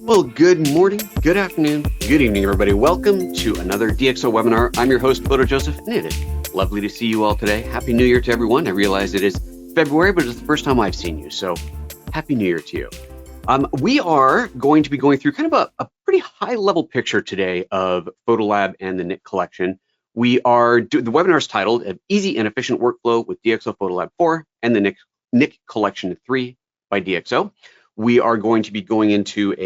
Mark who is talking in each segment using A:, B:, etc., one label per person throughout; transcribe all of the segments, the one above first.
A: Well, good morning, good afternoon, good evening, everybody. Welcome to another DxO webinar. I'm your host, PhotoJoseph, and it is lovely to see you all today. Happy New Year to everyone. I realize it is February, but it's the first time I've seen you, so Happy New Year to you. We are going to be going through kind of a pretty high-level picture today of PhotoLab and the Nik Collection. The webinar is titled Easy and Efficient Workflow with DxO PhotoLab 4 and the Nik Collection 3 by DxO. We are going to be going into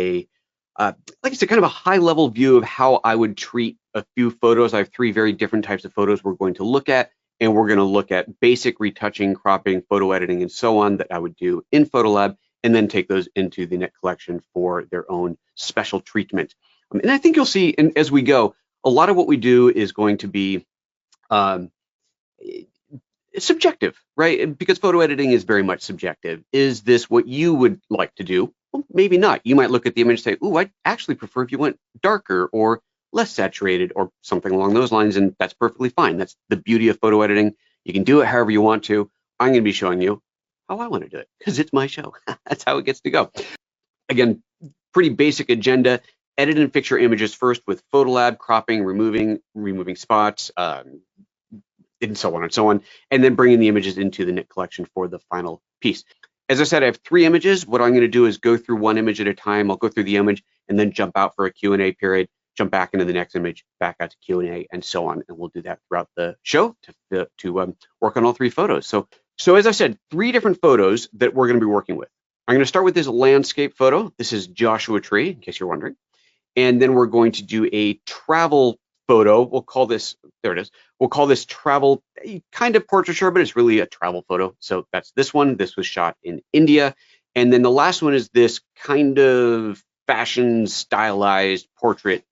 A: like I said, kind of a high-level view of how I would treat a few photos. I have three very different types of photos we're going to look at, and we're going to look at basic retouching, cropping, photo editing, and so on that I would do in PhotoLab, and then take those into the Nik Collection for their own special treatment. And I think you'll see, as we go, a lot of what we do is going to be subjective, right? Because photo editing is very much subjective. Is this what you would like to do? Well, maybe not. You might look at the image and say, ooh, I'd actually prefer if you went darker or less saturated or something along those lines, and that's perfectly fine. That's the beauty of photo editing. You can do it however you want to. I'm going to be showing you how I want to do it because it's my show. That's how it gets to go. Again, pretty basic agenda. Edit and fix your images first with PhotoLab, cropping, removing spots, and so on, and then bringing the images into the Nik Collection for the final piece. As I said, I have three images. What I'm going to do is go through one image at a time. I'll go through the image and then jump out for a Q&A period, jump back into the next image, back out to Q&A, and so on. And we'll do that throughout the show to work on all three photos. So as I said, three different photos that we're going to be working with. I'm going to start with this landscape photo. This is Joshua Tree, in case you're wondering. And then we're going to do a travel photo. We'll call this, there it is. We'll call this travel, kind of portraiture, but it's really a travel photo. So that's this one. This was shot in India. And then the last one is this kind of fashion stylized portrait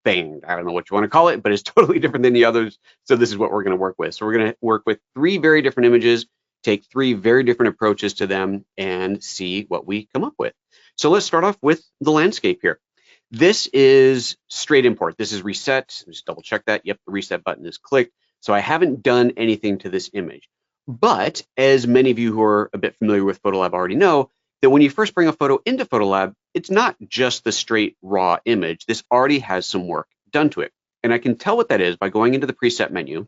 A: thing. I don't know what you want to call it, but it's totally different than the others. So this is what we're going to work with. So we're going to work with three very different images, take three very different approaches to them, and see what we come up with. So let's start off with the landscape here. This is straight import. This is reset. Just double check that. Yep, the reset button is clicked. So I haven't done anything to this image. But as many of you who are a bit familiar with PhotoLab already know, that when you first bring a photo into PhotoLab, it's not just the straight raw image. This already has some work done to it. And I can tell what that is by going into the preset menu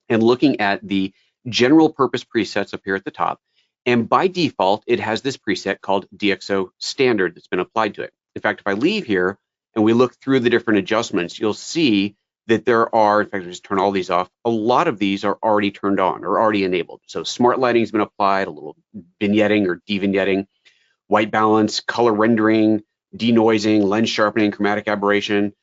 A: and looking at the general purpose presets up here at the top. And by default, it has this preset called DxO Standard that's been applied to it. In fact, if I leave here, and we look through the different adjustments, you'll see that there are, in fact, I'll just turn all these off. A lot of these are already turned on or already enabled. So smart lighting has been applied, a little vignetting or de-vignetting, white balance, color rendering, denoising, lens sharpening, chromatic aberration,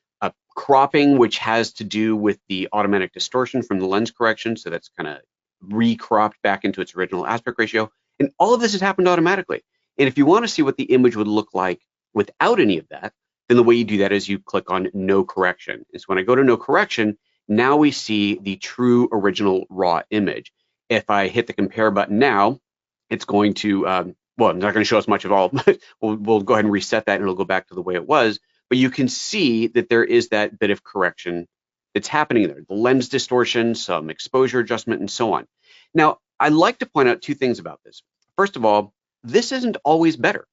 A: cropping, which has to do with the automatic distortion from the lens correction. So that's kind of recropped back into its original aspect ratio. And all of this has happened automatically. And if you want to see what the image would look like without any of that, then the way you do that is you click on no correction. And so when I go to no correction, now we see the true original raw image. If I hit the compare button now, it's going to, well, I'm not going to show us much of all, but we'll go ahead and reset that and it'll go back to the way it was. But you can see that there is that bit of correction that's happening there. The lens distortion, some exposure adjustment, and so on. Now, I'd like to point out two things about this. First of all, this isn't always better.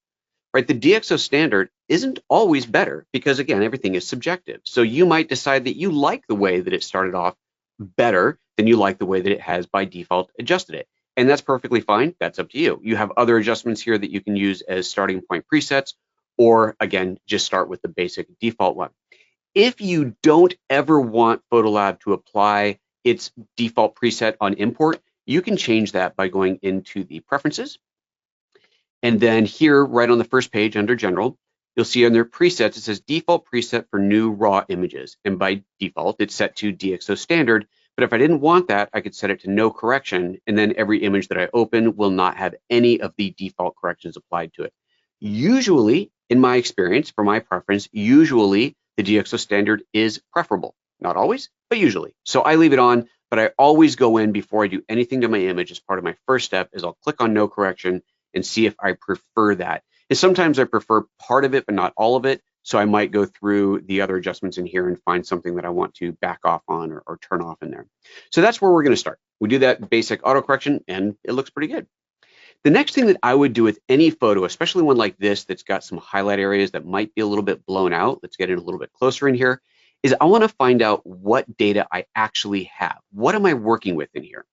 A: Right, the DxO standard isn't always better because, again, everything is subjective. So you might decide that you like the way that it started off better than you like the way that it has by default adjusted it. And that's perfectly fine. That's up to you. You have other adjustments here that you can use as starting point presets, or again, just start with the basic default one. If you don't ever want PhotoLab to apply its default preset on import, you can change that by going into the preferences. And then here, right on the first page under General, you'll see under Presets, it says Default Preset for New Raw Images. And by default, it's set to DxO Standard. But if I didn't want that, I could set it to No Correction. And then every image that I open will not have any of the default corrections applied to it. Usually, in my experience, for my preference, usually the DxO Standard is preferable. Not always, but usually. So I leave it on, but I always go in before I do anything to my image as part of my first step is I'll click on No Correction and see if I prefer that. And sometimes I prefer part of it, but not all of it. So I might go through the other adjustments in here and find something that I want to back off on or turn off in there. So that's where we're going to start. We do that basic auto correction and it looks pretty good. The next thing that I would do with any photo, especially one like this that's got some highlight areas that might be a little bit blown out, let's get in a little bit closer in here, is I want to find out what data I actually have. What am I working with in here?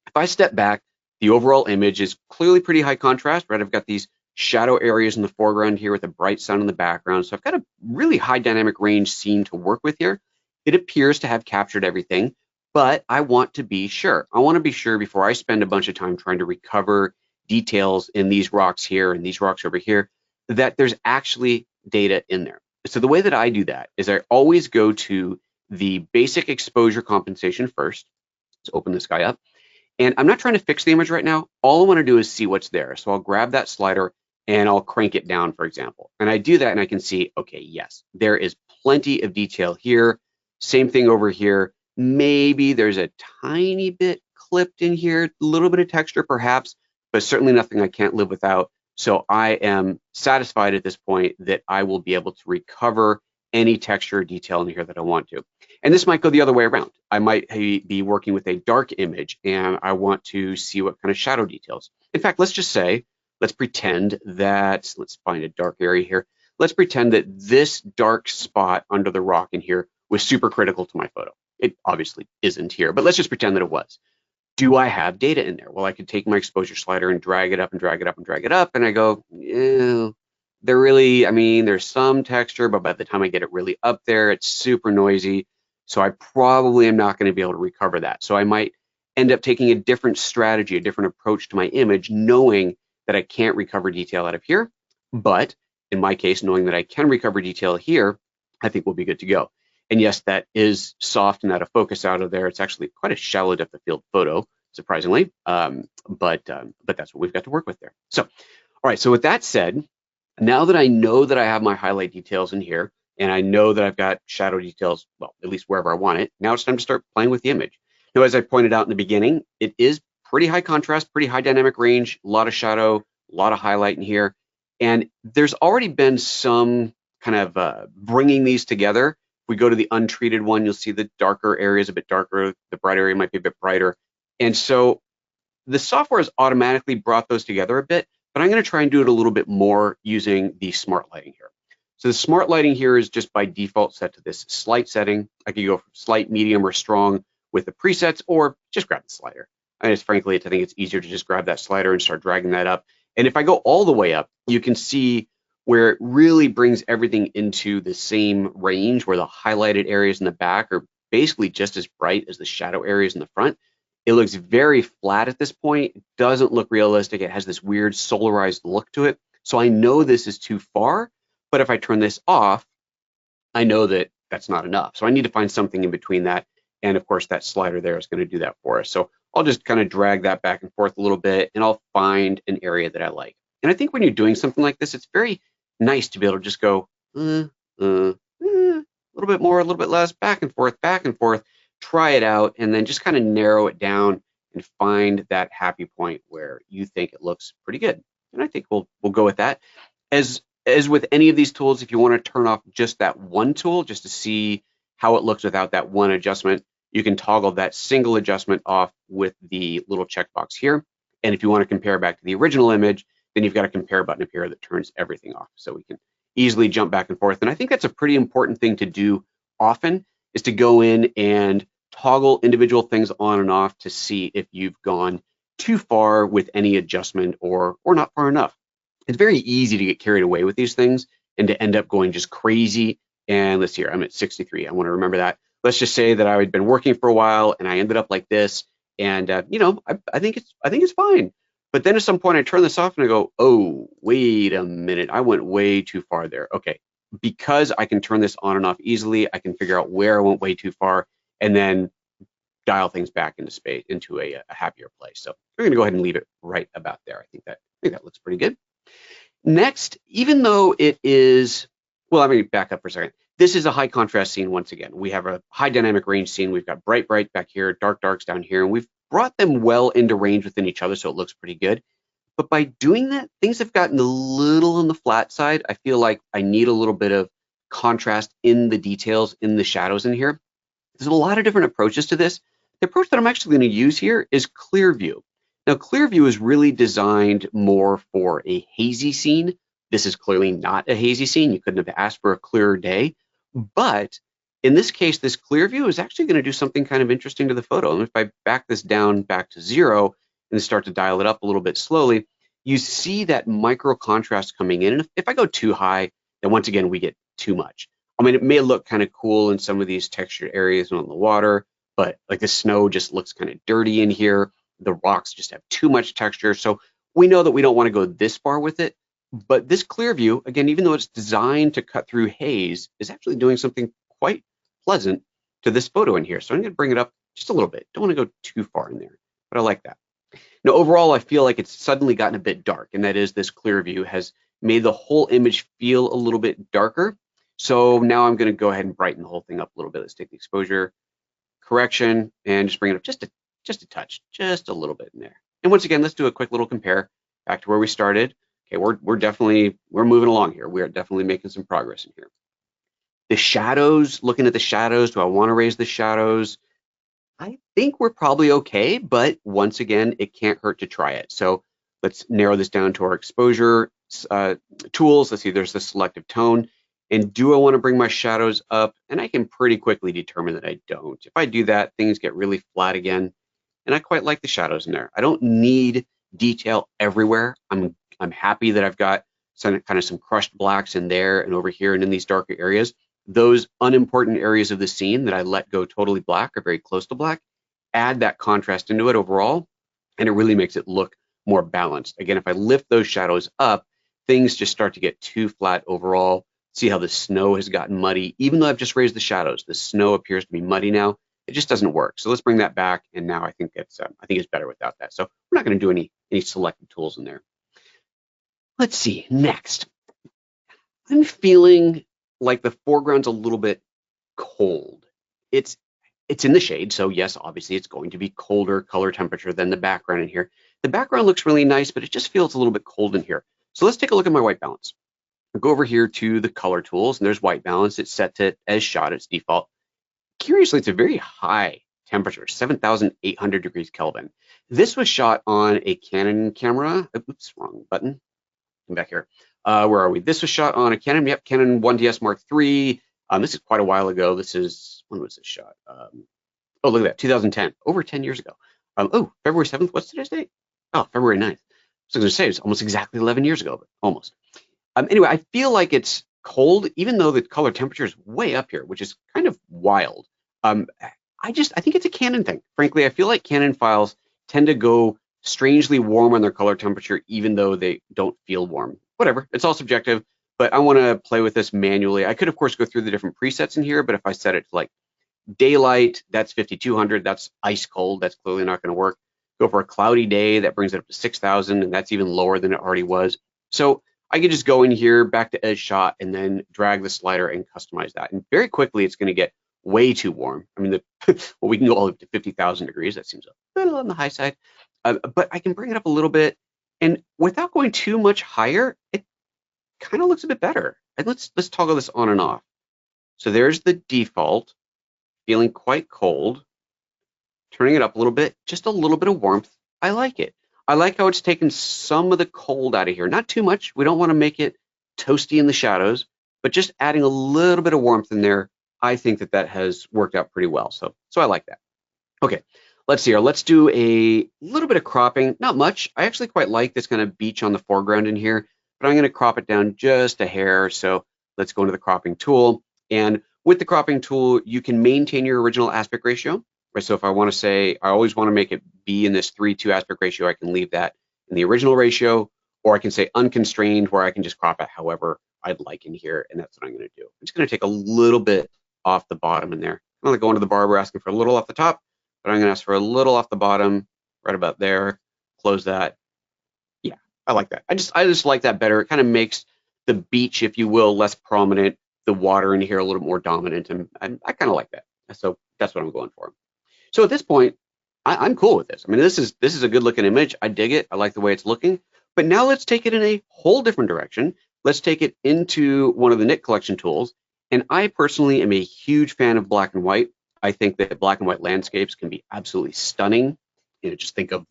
A: If I step back, the overall image is clearly pretty high contrast, right? I've got these shadow areas in the foreground here with a bright sun in the background. So I've got a really high dynamic range scene to work with here. It appears to have captured everything, but I want to be sure. I want to be sure before I spend a bunch of time trying to recover details in these rocks here and these rocks over here, that there's actually data in there. So the way that I do that is I always go to the basic exposure compensation first. Let's open this guy up. And I'm not trying to fix the image right now. All I want to do is see what's there. So I'll grab that slider and I'll crank it down, for example. And I do that and I can see, okay, yes, there is plenty of detail here. Same thing over here. Maybe there's a tiny bit clipped in here, a little bit of texture perhaps, but certainly nothing I can't live without. So I am satisfied at this point that I will be able to recover any texture or detail in here that I want to. And this might go the other way around. I might be working with a dark image and I want to see what kind of shadow details. In fact, let's pretend that, let's find a dark area here. Let's pretend that this dark spot under the rock in here was super critical to my photo. It obviously isn't here, but let's just pretend that it was. Do I have data in there? Well, I could take my exposure slider and drag it up and drag it up and drag it up, and I go, yeah, there's some texture, but by the time I get it really up there, it's super noisy. So I probably am not going to be able to recover that. So I might end up taking a different strategy, a different approach to my image, knowing that I can't recover detail out of here. But in my case, knowing that I can recover detail here, I think we'll be good to go. And yes, that is soft and out of focus out of there. It's actually quite a shallow depth of field photo, surprisingly, but that's what we've got to work with there. So, all right, so with that said, now that I know that I have my highlight details in here, and I know that I've got shadow details, well, at least wherever I want it, now it's time to start playing with the image. Now, as I pointed out in the beginning, it is pretty high contrast, pretty high dynamic range, a lot of shadow, a lot of highlight in here. And there's already been some kind of bringing these together. If we go to the untreated one, you'll see the darker areas a bit darker, the bright area might be a bit brighter. And so the software has automatically brought those together a bit, but I'm going to try and do it a little bit more using the smart lighting here. So the smart lighting here is just by default set to this slight setting. I could go from slight, medium, or strong with the presets, or just grab the slider. I think it's easier to just grab that slider and start dragging that up. And if I go all the way up, you can see where it really brings everything into the same range, where the highlighted areas in the back are basically just as bright as the shadow areas in the front. It looks very flat at this point. It doesn't look realistic. It has this weird solarized look to it. So I know this is too far, but if I turn this off, I know that that's not enough. So I need to find something in between that. And of course, that slider there is going to do that for us. So I'll just kind of drag that back and forth a little bit, and I'll find an area that I like. And I think when you're doing something like this, it's very nice to be able to just go a little bit more, a little bit less, back and forth, try it out, and then just kind of narrow it down and find that happy point where you think it looks pretty good. And I think we'll go with that. As with any of these tools, if you want to turn off just that one tool, just to see how it looks without that one adjustment, you can toggle that single adjustment off with the little checkbox here. And if you want to compare back to the original image, then you've got a compare button up here that turns everything off. So we can easily jump back and forth. And I think that's a pretty important thing to do often, is to go in and toggle individual things on and off to see if you've gone too far with any adjustment or not far enough. It's very easy to get carried away with these things and to end up going just crazy. And let's see here, I'm at 63. I want to remember that. Let's just say that I had been working for a while and I ended up like this. And I think it's fine. But then at some point I turn this off and I go, oh, wait a minute, I went way too far there. Okay, because I can turn this on and off easily, I can figure out where I went way too far and then dial things back into space, into a happier place. So we're going to go ahead and leave it right about there. I think that looks pretty good. Next, even though it is, well, let me back up for a second. This is a high contrast scene once again. We have a high dynamic range scene. We've got bright back here, darks down here, and we've brought them well into range within each other, so it looks pretty good. But by doing that, things have gotten a little on the flat side. I feel like I need a little bit of contrast in the details, in the shadows in here. There's a lot of different approaches to this. The approach that I'm actually going to use here is clear view. Now, Clearview is really designed more for a hazy scene. This is clearly not a hazy scene. You couldn't have asked for a clearer day. But in this case, this Clearview is actually going to do something kind of interesting to the photo. And if I back this down back to 0 and start to dial it up a little bit slowly, you see that micro contrast coming in. And if I go too high, then once again, we get too much. I mean, it may look kind of cool in some of these textured areas on the water, but like the snow just looks kind of dirty in here. The rocks just have too much texture. So we know that we don't want to go this far with it. But this Clearview, again, even though it's designed to cut through haze, is actually doing something quite pleasant to this photo in here. So I'm going to bring it up just a little bit. Don't want to go too far in there, but I like that. Now, overall, I feel like it's suddenly gotten a bit dark, and that is this Clearview has made the whole image feel a little bit darker. So now I'm going to go ahead and brighten the whole thing up a little bit. Let's take the exposure correction and just bring it up just a touch, just a little bit in there. And once again, let's do a quick little compare back to where we started. Okay, we're moving along here. We are definitely making some progress in here. The shadows, looking at the shadows, do I want to raise the shadows? I think we're probably okay, but once again, it can't hurt to try it. So let's narrow this down to our exposure tools. Let's see, there's the selective tone. And do I want to bring my shadows up? And I can pretty quickly determine that I don't. If I do that, things get really flat again. And I quite like the shadows in there. I don't need detail everywhere. I'm happy that I've got some crushed blacks in there and over here and in these darker areas. Those unimportant areas of the scene that I let go totally black or very close to black, add that contrast into it overall, and it really makes it look more balanced. Again, if I lift those shadows up, things just start to get too flat overall. See how the snow has gotten muddy. Even though I've just raised the shadows, the snow appears to be muddy now. It just doesn't work. So let's bring that back, and now I think it's better without that. So we're not going to do any selective tools in there. Let's see, next. I'm feeling like the foreground's a little bit cold. It's in the shade, so yes, obviously it's going to be colder color temperature than the background in here. The background looks really nice, but it just feels a little bit cold in here. So let's take a look at my white balance. I'll go over here to the color tools, and there's white balance. It's set to as shot, it's default. Curiously, it's a very high temperature, 7,800 degrees Kelvin. This was shot on a Canon camera. Oops, wrong button. Come back here. Where are we? This was shot on a Canon, Canon 1DS Mark III. This is quite a while ago. When was this shot? Oh, look at that, 2010, over 10 years ago. Oh, February 7th, what's today's date? Oh, February 9th. So I was gonna say, it's almost exactly 11 years ago, but almost. Anyway, I feel like it's cold, even though the color temperature is way up here, which is kind of wild. I think it's a Canon thing. Frankly, I feel like Canon files tend to go strangely warm on their color temperature, even though they don't feel warm. Whatever, it's all subjective, but I want to play with this manually. I could, of course, go through the different presets in here, but if I set it to like daylight, that's 5,200, that's ice cold, that's clearly not going to work. Go for a cloudy day, that brings it up to 6,000, and that's even lower than it already was. So I could just go in here, back to edge shot, and then drag the slider and customize that. And very quickly, it's going to get way too warm. I mean, well, we can go all the way up to 50,000 degrees. That seems a little on the high side, but I can bring it up a little bit. And without going too much higher, it kind of looks a bit better. And let's toggle this on and off. So there's the default, feeling quite cold. Turning it up a little bit, just a little bit of warmth. I like it. I like how it's taken some of the cold out of here. Not too much. We don't want to make it toasty in the shadows, but just adding a little bit of warmth in there. I think that has worked out pretty well. So I like that. Okay. Let's see here. Let's do a little bit of cropping. Not much. I actually quite like this kind of beach on the foreground in here, but I'm going to crop it down just a hair. So let's go into the cropping tool. And with the cropping tool, you can maintain your original aspect ratio. Right? So if I want to say, I always want to make it be in this 3:2 aspect ratio, I can leave that in the original ratio, or I can say unconstrained, where I can just crop it however I'd like in here. And that's what I'm going to do. I'm just going to take a little bit off the bottom in there. I'm going to go into the barber asking for a little off the top, but I'm going to ask for a little off the bottom, right about there. Close that. Yeah, I like that. I just like that better. It kind of makes the beach, if you will, less prominent, the water in here a little more dominant, and I kind of like that. So that's what I'm going for. So at this point, I'm cool with this. I mean, this is a good looking image. I dig it. I like the way it's looking. But now let's take it in a whole different direction. Let's take it into one of the Nik Collection tools. And I personally am a huge fan of black and white. I think that black and white landscapes can be absolutely stunning. You know, just think of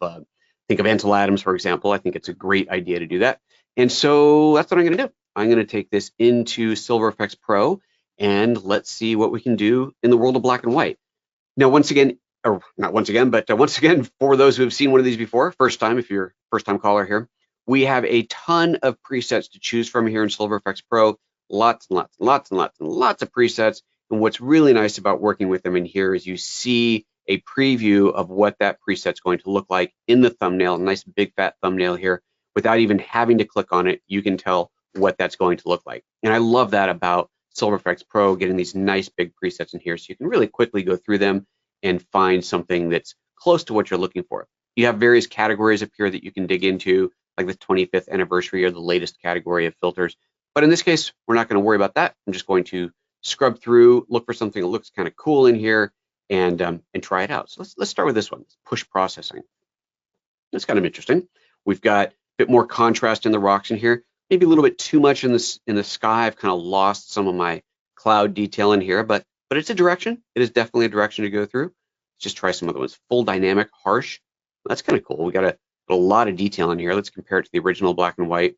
A: Think of Ansel Adams, for example. I think it's a great idea to do that. And so that's what I'm going to do. I'm going to take this into Silver Effects Pro, and let's see what we can do in the world of black and white. Now, once again, or not once again, but once again, for those who have seen one of these before, first time, if you're a first-time caller here, we have a ton of presets to choose from here in Silver Effects Pro. Lots and lots and lots and lots and lots of presets. And what's really nice about working with them in here is you see a preview of what that preset's going to look like in the thumbnail, a nice big fat thumbnail here. Without even having to click on it, you can tell what that's going to look like. And I love that about Silver Effects Pro, getting these nice big presets in here so you can really quickly go through them and find something that's close to what you're looking for. You have various categories up here that you can dig into, like the 25th anniversary or the latest category of filters. But in this case, we're not going to worry about that. I'm just going to scrub through, look for something that looks kind of cool in here, and try it out. So let's start with this one, push processing. That's kind of interesting. We've got a bit more contrast in the rocks in here, maybe a little bit too much in the sky. I've kind of lost some of my cloud detail in here, but it's a direction. It is definitely a direction to go through. Let's just try some other ones. Full dynamic, harsh. That's kind of cool. We got a lot of detail in here. Let's compare it to the original black and white.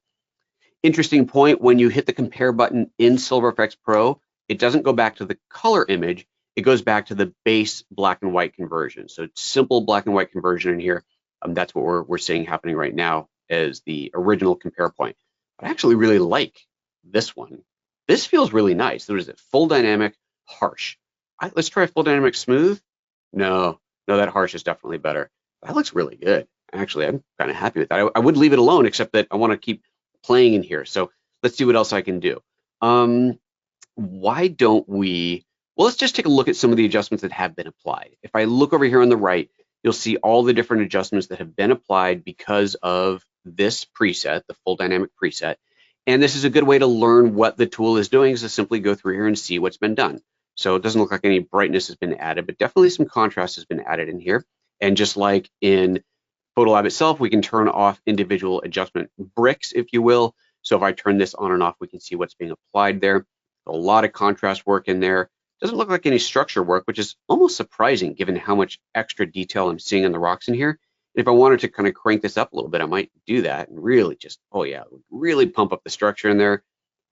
A: Interesting point, when you hit the compare button in Silver Effects Pro, it doesn't go back to the color image. It goes back to the base black and white conversion. So it's simple black and white conversion in here. That's what we're seeing happening right now as the original compare point. But I actually really like this one. This feels really nice. What is it? Full dynamic, harsh. Let's try full dynamic smooth. No, that harsh is definitely better. That looks really good. Actually, I'm kind of happy with that. I would leave it alone, except that I want to keep playing in here. So let's see what else I can do. Why don't we, well, let's just take a look at some of the adjustments that have been applied. If I look over here on the right, you'll see all the different adjustments that have been applied because of this preset, the full dynamic preset. And this is a good way to learn what the tool is doing, is to simply go through here and see what's been done. So it doesn't look like any brightness has been added, but definitely some contrast has been added in here. And just like in PhotoLab itself, we can turn off individual adjustment bricks, if you will. So if I turn this on and off, we can see what's being applied there. A lot of contrast work in there. Doesn't look like any structure work, which is almost surprising given how much extra detail I'm seeing in the rocks in here. And if I wanted to kind of crank this up a little bit, I might do that and really just, oh yeah, really pump up the structure in there.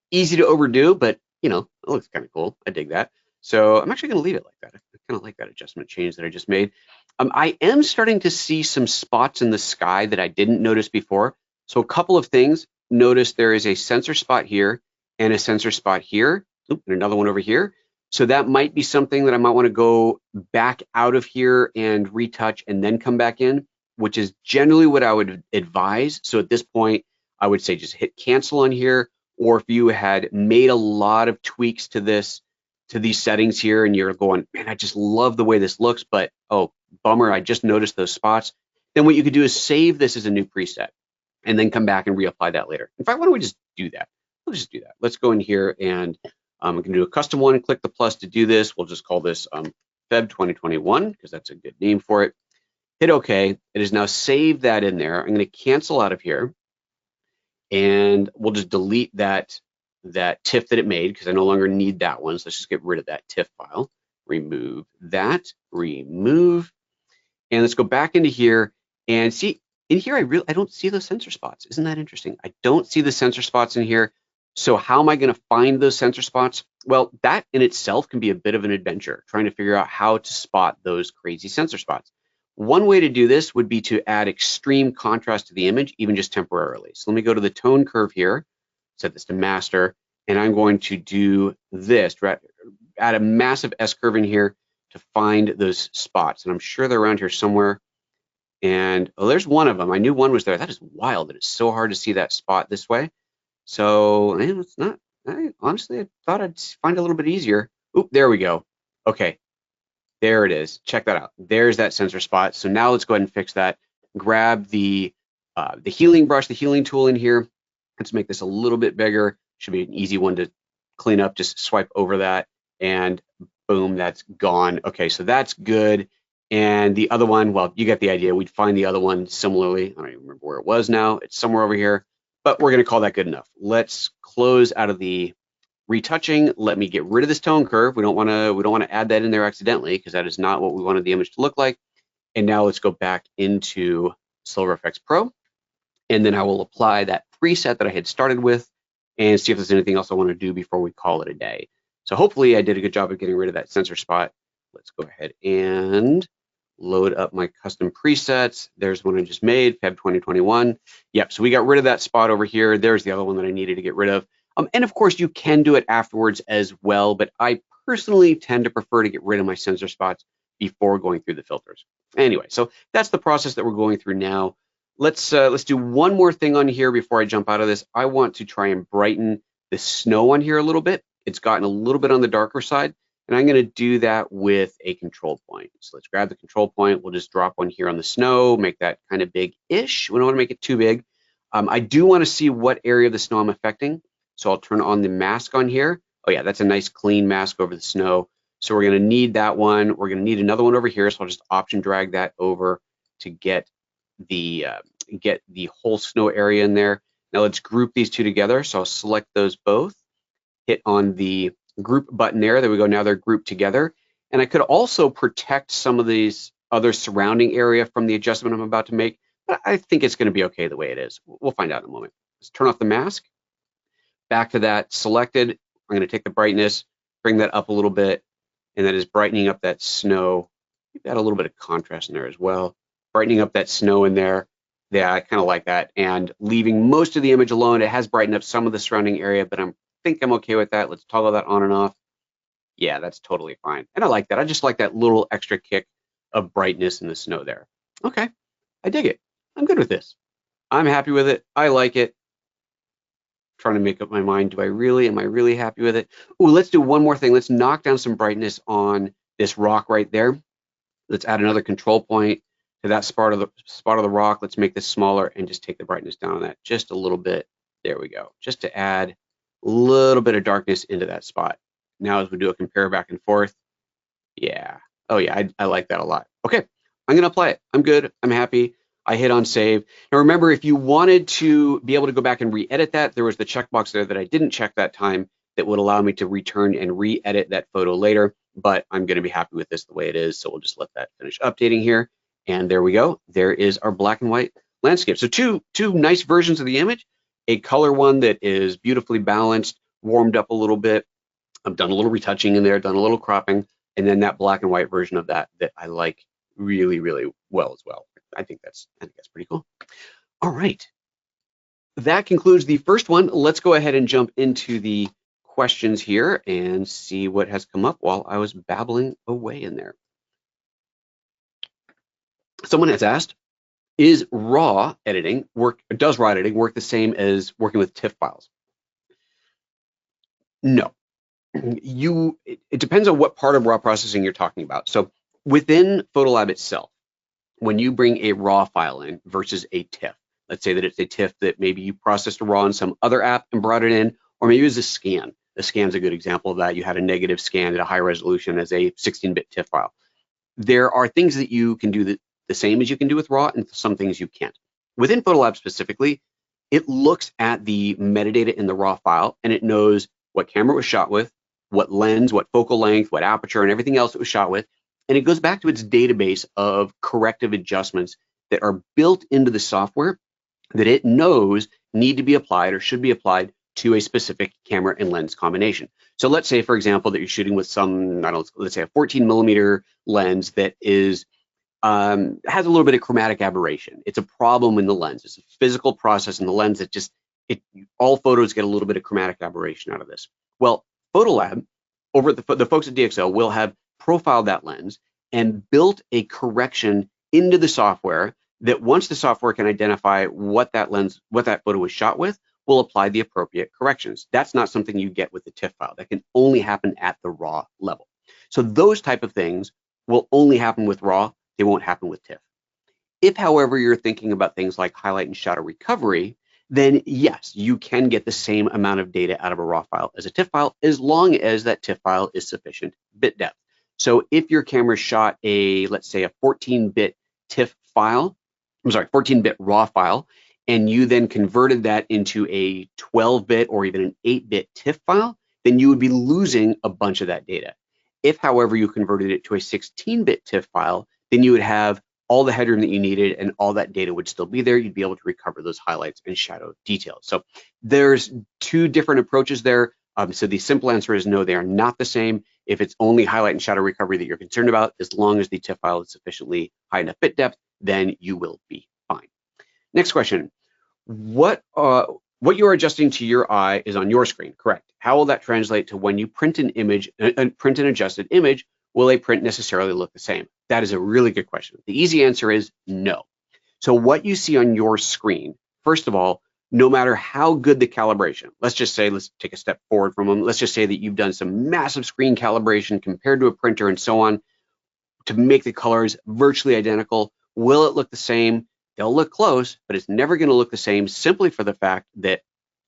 A: Easy to overdo, but you know, it looks kind of cool. I dig that. So I'm actually going to leave it like that. I kind of like that adjustment change that I just made. I am starting to see some spots in the sky that I didn't notice before. So a couple of things. Notice there is a sensor spot here and a sensor spot here, and another one over here. So that might be something that I might want to go back out of here and retouch and then come back in, which is generally what I would advise. So at this point, I would say just hit cancel on here, or if you had made a lot of tweaks to this, to these settings here, and you're going, man, I just love the way this looks, but oh, bummer, I just noticed those spots. Then what you could do is save this as a new preset and then come back and reapply that later. In fact, why don't we just do that? Let's just do that. Let's go in here and we can do a custom one, click the plus to do this. We'll just call this Feb 2021 because that's a good name for it. Hit OK. It is now saved that in there. I'm going to cancel out of here and we'll just delete that TIFF that it made because I no longer need that one. So let's just get rid of that TIFF file. Remove that, remove, and let's go back into here and see in here. I don't see those sensor spots. Isn't that interesting? I don't see the sensor spots in here. So how am I going to find those sensor spots? Well, that in itself can be a bit of an adventure, trying to figure out how to spot those crazy sensor spots. One way to do this would be to add extreme contrast to the image, even just temporarily. So let me go to the tone curve here, set this to master, and I'm going to do this, add a massive S curve in here to find those spots. And I'm sure they're around here somewhere. And oh, there's one of them. I knew one was there. That is wild that it's so hard to see that spot this way. So it's not, honestly, I thought I'd find it a little bit easier. Oop, there we go. Okay, there it is. Check that out. There's that sensor spot. So now let's go ahead and fix that. Grab the healing brush, the healing tool in here. Let's make this a little bit bigger. Should be an easy one to clean up. Just swipe over that and boom, that's gone. Okay, so that's good. And the other one, well, you get the idea. We'd find the other one similarly. I don't even remember where it was now. It's somewhere over here, but we're going to call that good enough. Let's close out of the retouching. Let me get rid of this tone curve. We don't want to add that in there accidentally because that is not what we wanted the image to look like. And now let's go back into Silver FX Pro, and then I will apply that preset that I had started with and see if there's anything else I want to do before we call it a day. So hopefully I did a good job of getting rid of that sensor spot. Let's go ahead and load up my custom presets. There's one I just made, Feb 2021. Yep, so we got rid of that spot over here. There's the other one that I needed to get rid of. And of course, you can do it afterwards as well, but I personally tend to prefer to get rid of my sensor spots before going through the filters. Anyway, so that's the process that we're going through now. Let's do one more thing on here before I jump out of this. I want to try and brighten the snow on here a little bit. It's gotten a little bit on the darker side, and I'm going to do that with a control point. So let's grab the control point. We'll just drop one here on the snow, make that kind of big-ish. We don't want to make it too big. I do want to see what area of the snow I'm affecting. So I'll turn on the mask on here. Oh yeah, that's a nice clean mask over the snow. So we're going to need that one. We're going to need another one over here. So I'll just option drag that over to get the whole snow area in there. Now let's group these two together. So I'll select those both, hit on the group button there. There we go. Now they're grouped together. And I could also protect some of these other surrounding area from the adjustment I'm about to make. But I think it's going to be okay the way it is. We'll find out in a moment. Let's turn off the mask. Back to that selected. I'm going to take the brightness, bring that up a little bit, and that is brightening up that snow. We've got a little bit of contrast in there as well. Brightening up that snow in there. Yeah, I kind of like that. And leaving most of the image alone. It has brightened up some of the surrounding area, but I think I'm okay with that. Let's toggle that on and off. Yeah, that's totally fine. And I like that. I just like that little extra kick of brightness in the snow there. Okay, I dig it. I'm good with this. I'm happy with it. I like it. Trying to make up my mind. Am I really happy with it? Ooh, let's do one more thing. Let's knock down some brightness on this rock right there. Let's add another control point to that spot of the rock. Let's make this smaller and just take the brightness down on that just a little bit. There we go. Just to add a little bit of darkness into that spot. Now as we do a compare back and forth. Yeah. Oh yeah, I like that a lot. Okay, I'm gonna apply it. I'm good. I'm happy. I hit on save. Now remember, if you wanted to be able to go back and re-edit that, there was the checkbox there that I didn't check that time that would allow me to return and re-edit that photo later, but I'm gonna be happy with this the way it is, so we'll just let that finish updating here. And there we go. There is our black and white landscape. So two nice versions of the image, a color one that is beautifully balanced, warmed up a little bit. I've done a little retouching in there, done a little cropping, and then that black and white version of that I like really, really well as well. I think that's pretty cool. All right. That concludes the first one. Let's go ahead and jump into the questions here and see what has come up while I was babbling away in there. Someone has asked, does raw editing work the same as working with TIFF files? No. It depends on what part of raw processing you're talking about. So within PhotoLab itself, when you bring a raw file in versus a TIFF, let's say that it's a TIFF that maybe you processed a raw in some other app and brought it in, or maybe it was a scan. A scan's a good example of that. You had a negative scan at a high resolution as a 16-bit TIFF file. There are things that you can do the same as you can do with raw, and some things you can't. Within PhotoLab specifically, it looks at the metadata in the raw file, and it knows what camera it was shot with, what lens, what focal length, what aperture, and everything else it was shot with. And it goes back to its database of corrective adjustments that are built into the software that it knows need to be applied or should be applied to a specific camera and lens combination. So let's say, for example, that you're shooting with some, let's say a 14mm lens that is has a little bit of chromatic aberration. It's a problem in the lens. It's a physical process in the lens that all photos get a little bit of chromatic aberration out of this. Well, PhotoLab, over the folks at DxO, will have profiled that lens and built a correction into the software that once the software can identify what that photo was shot with, will apply the appropriate corrections. That's not something you get with the TIFF file. That can only happen at the raw level. So those type of things will only happen with raw. They won't happen with TIFF. If, however, you're thinking about things like highlight and shadow recovery, then yes, you can get the same amount of data out of a raw file as a TIFF file, as long as that TIFF file is sufficient bit depth. So if your camera shot let's say a 14-bit TIFF file, 14-bit raw file, and you then converted that into a 12-bit or even an 8-bit TIFF file, then you would be losing a bunch of that data. If, however, you converted it to a 16-bit TIFF file, then you would have all the headroom that you needed, and all that data would still be there. You'd be able to recover those highlights and shadow details. So there's two different approaches there. So the simple answer is no, they are not the same. If it's only highlight and shadow recovery that you're concerned about, as long as the TIFF file is sufficiently high enough bit depth, then you will be fine. Next question. What you are adjusting to your eye is on your screen, correct? How will that translate to when you print an image, print an adjusted image? Will a print necessarily look the same? That is a really good question. The easy answer is no. So what you see on your screen, first of all, no matter how good the calibration, let's take a step forward from them. Let's just say that you've done some massive screen calibration compared to a printer and so on to make the colors virtually identical. Will it look the same? They'll look close, but it's never going to look the same simply for the fact that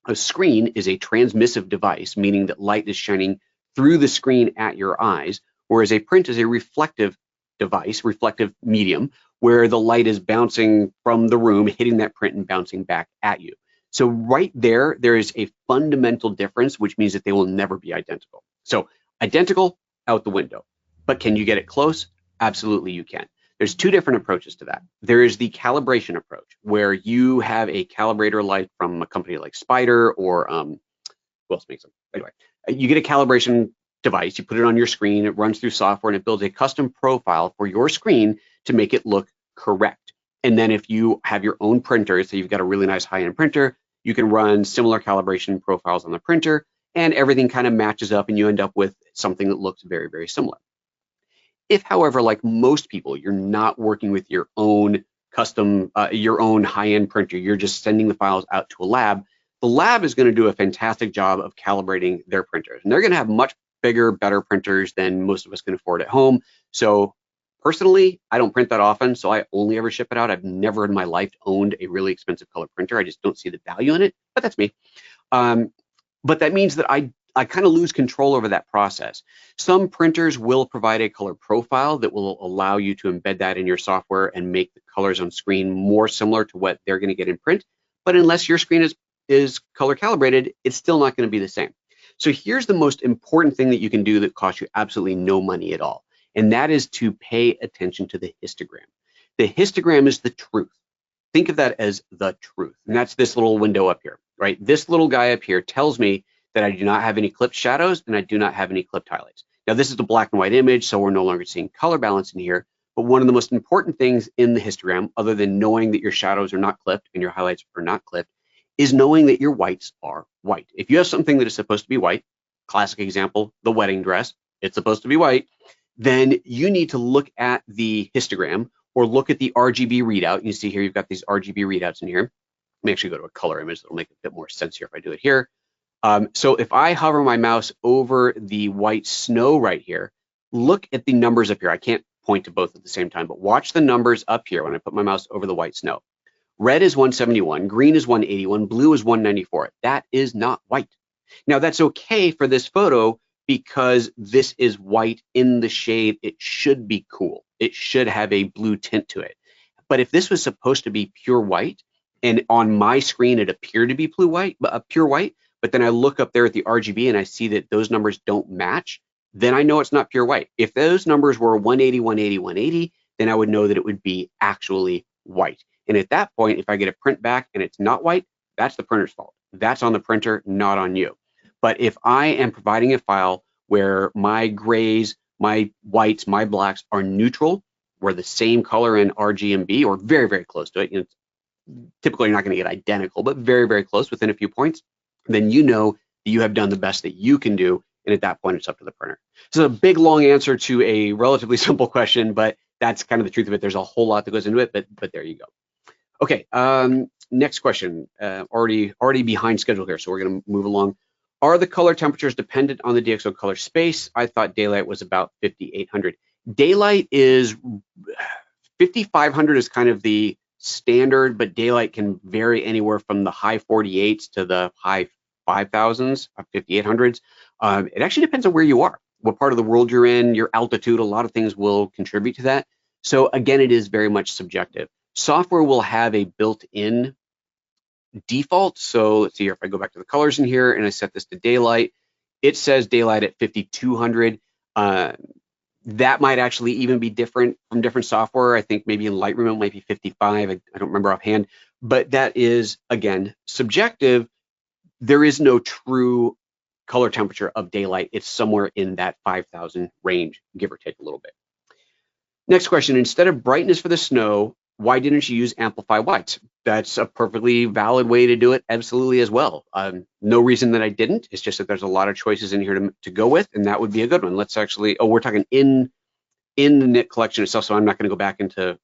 A: a screen is a transmissive device, meaning that light is shining through the screen at your eyes, whereas a print is a reflective device, reflective medium, where the light is bouncing from the room, hitting that print and bouncing back at you. So right there is a fundamental difference, which means that they will never be identical. So identical, out the window. But can you get it close? Absolutely you can. There's two different approaches to that. There is the calibration approach, where you have a calibrator like from a company like Spider or who else makes them? Anyway, you get a calibration device, you put it on your screen, it runs through software, and it builds a custom profile for your screen to make it look correct. And then if you have your own printer, so you've got a really nice high-end printer, you can run similar calibration profiles on the printer, and everything kind of matches up, and you end up with something that looks very, very similar. If, however, like most people, you're not working with your own custom, your own high-end printer, you're just sending the files out to a lab, the lab is going to do a fantastic job of calibrating their printers. And they're going to have much bigger, better printers than most of us can afford at home. So personally, I don't print that often, so I only ever ship it out. I've never in my life owned a really expensive color printer. I just don't see the value in it, but that's me. But that means that I kind of lose control over that process. Some printers will provide a color profile that will allow you to embed that in your software and make the colors on screen more similar to what they're going to get in print. But unless your screen is color calibrated, it's still not going to be the same. So here's the most important thing that you can do that costs you absolutely no money at all. And that is to pay attention to the histogram. The histogram is the truth. Think of that as the truth. And that's this little window up here, right? This little guy up here tells me that I do not have any clipped shadows and I do not have any clipped highlights. Now this is the black and white image, so we're no longer seeing color balance in here. But one of the most important things in the histogram, other than knowing that your shadows are not clipped and your highlights are not clipped, is knowing that your whites are white. If you have something that is supposed to be white, classic example, the wedding dress, it's supposed to be white, then you need to look at the histogram or look at the RGB readout. You see here, you've got these RGB readouts in here. Let me actually go to a color image that'll make a bit more sense here if I do it here. So if I hover my mouse over the white snow right here, look at the numbers up here. I can't point to both at the same time, but watch the numbers up here when I put my mouse over the white snow. Red is 171, green is 181, blue is 194. That is not white. Now that's okay for this photo because this is white in the shade. It should be cool. It should have a blue tint to it. But if this was supposed to be pure white, and on my screen it appeared to be pure white, but then I look up there at the RGB and I see that those numbers don't match, then I know it's not pure white. If those numbers were 180, 180, 180, then I would know that it would be actually white. And at that point, if I get a print back and it's not white, that's the printer's fault. That's on the printer, not on you. But if I am providing a file where my grays, my whites, my blacks are neutral, we're the same color in RGB or very, very close to it, typically you're not going to get identical, but very, very close within a few points, then you know that you have done the best that you can do. And at that point, it's up to the printer. So a big, long answer to a relatively simple question, but that's kind of the truth of it. There's a whole lot that goes into it, but there you go. Okay, next question. Already behind schedule here, so we're going to move along. Are the color temperatures dependent on the DxO color space? I thought daylight was about 5,800. Daylight is 5,500 is kind of the standard, but daylight can vary anywhere from the high 48s to the high 5,000s, 5,800s. It actually depends on where you are, what part of the world you're in, your altitude. A lot of things will contribute to that. So again, it is very much subjective. Software will have a built-in default. So let's see here, if I go back to the colors in here and I set this to daylight, it says daylight at 5,200. That might actually even be different from different software. I think maybe in Lightroom it might be 55. I don't remember offhand, but that is, again, subjective. There is no true color temperature of daylight. It's somewhere in that 5,000 range, give or take a little bit. Next question, instead of brightness for the snow, why didn't you use amplify whites? That's a perfectly valid way to do it, absolutely, as well. No reason that I didn't. It's just that there's a lot of choices in here to go with, and that would be a good one. Let's actually, we're talking in the Nik collection itself, so I'm not going to go back into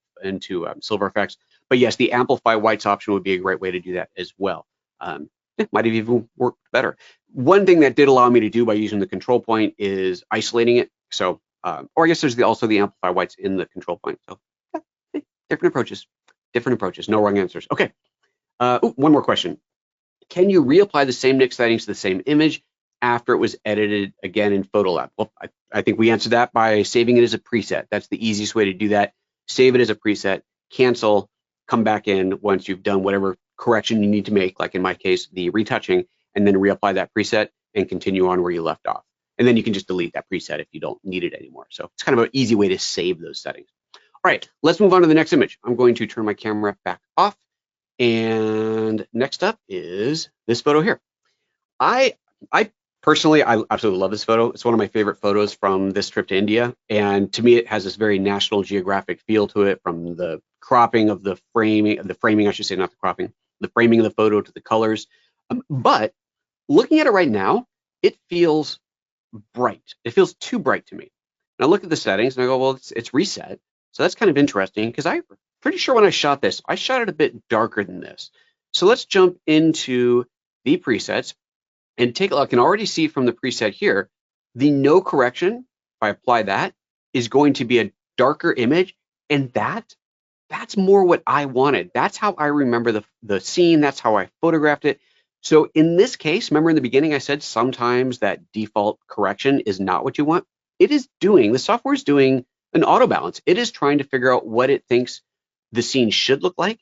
A: silver effects. But yes, the amplify whites option would be a great way to do that as well. It might have even worked better. One thing that did allow me to do by using the control point is isolating it. So, or I guess there's also the amplify whites in the control point. So yeah, different approaches, no wrong answers. Okay, one more question. Can you reapply the same Nik settings to the same image after it was edited again in PhotoLab? Well, I think we answered that by saving it as a preset. That's the easiest way to do that. Save it as a preset, cancel, come back in once you've done whatever correction you need to make, like in my case, the retouching, and then reapply that preset and continue on where you left off. And then you can just delete that preset if you don't need it anymore. So it's kind of an easy way to save those settings. All right, let's move on to the next image. I'm going to turn my camera back off. And next up is this photo here. I personally, I absolutely love this photo. It's one of my favorite photos from this trip to India. And to me, it has this very National Geographic feel to it, from the cropping of the framing, I should say, not the cropping, the framing of the photo to the colors. But looking at it right now, it feels bright. It feels too bright to me. And I look at the settings and I go, well, it's reset. So that's kind of interesting, because I'm pretty sure when I shot this, I shot it a bit darker than this. So let's jump into the presets and take a look. I can already see from the preset here, the no correction, if I apply that, is going to be a darker image. And that's more what I wanted. That's how I remember the scene. That's how I photographed it. So in this case, remember in the beginning, I said sometimes that default correction is not what you want. It is doing, the software is doing an auto balance. It is trying to figure out what it thinks the scene should look like,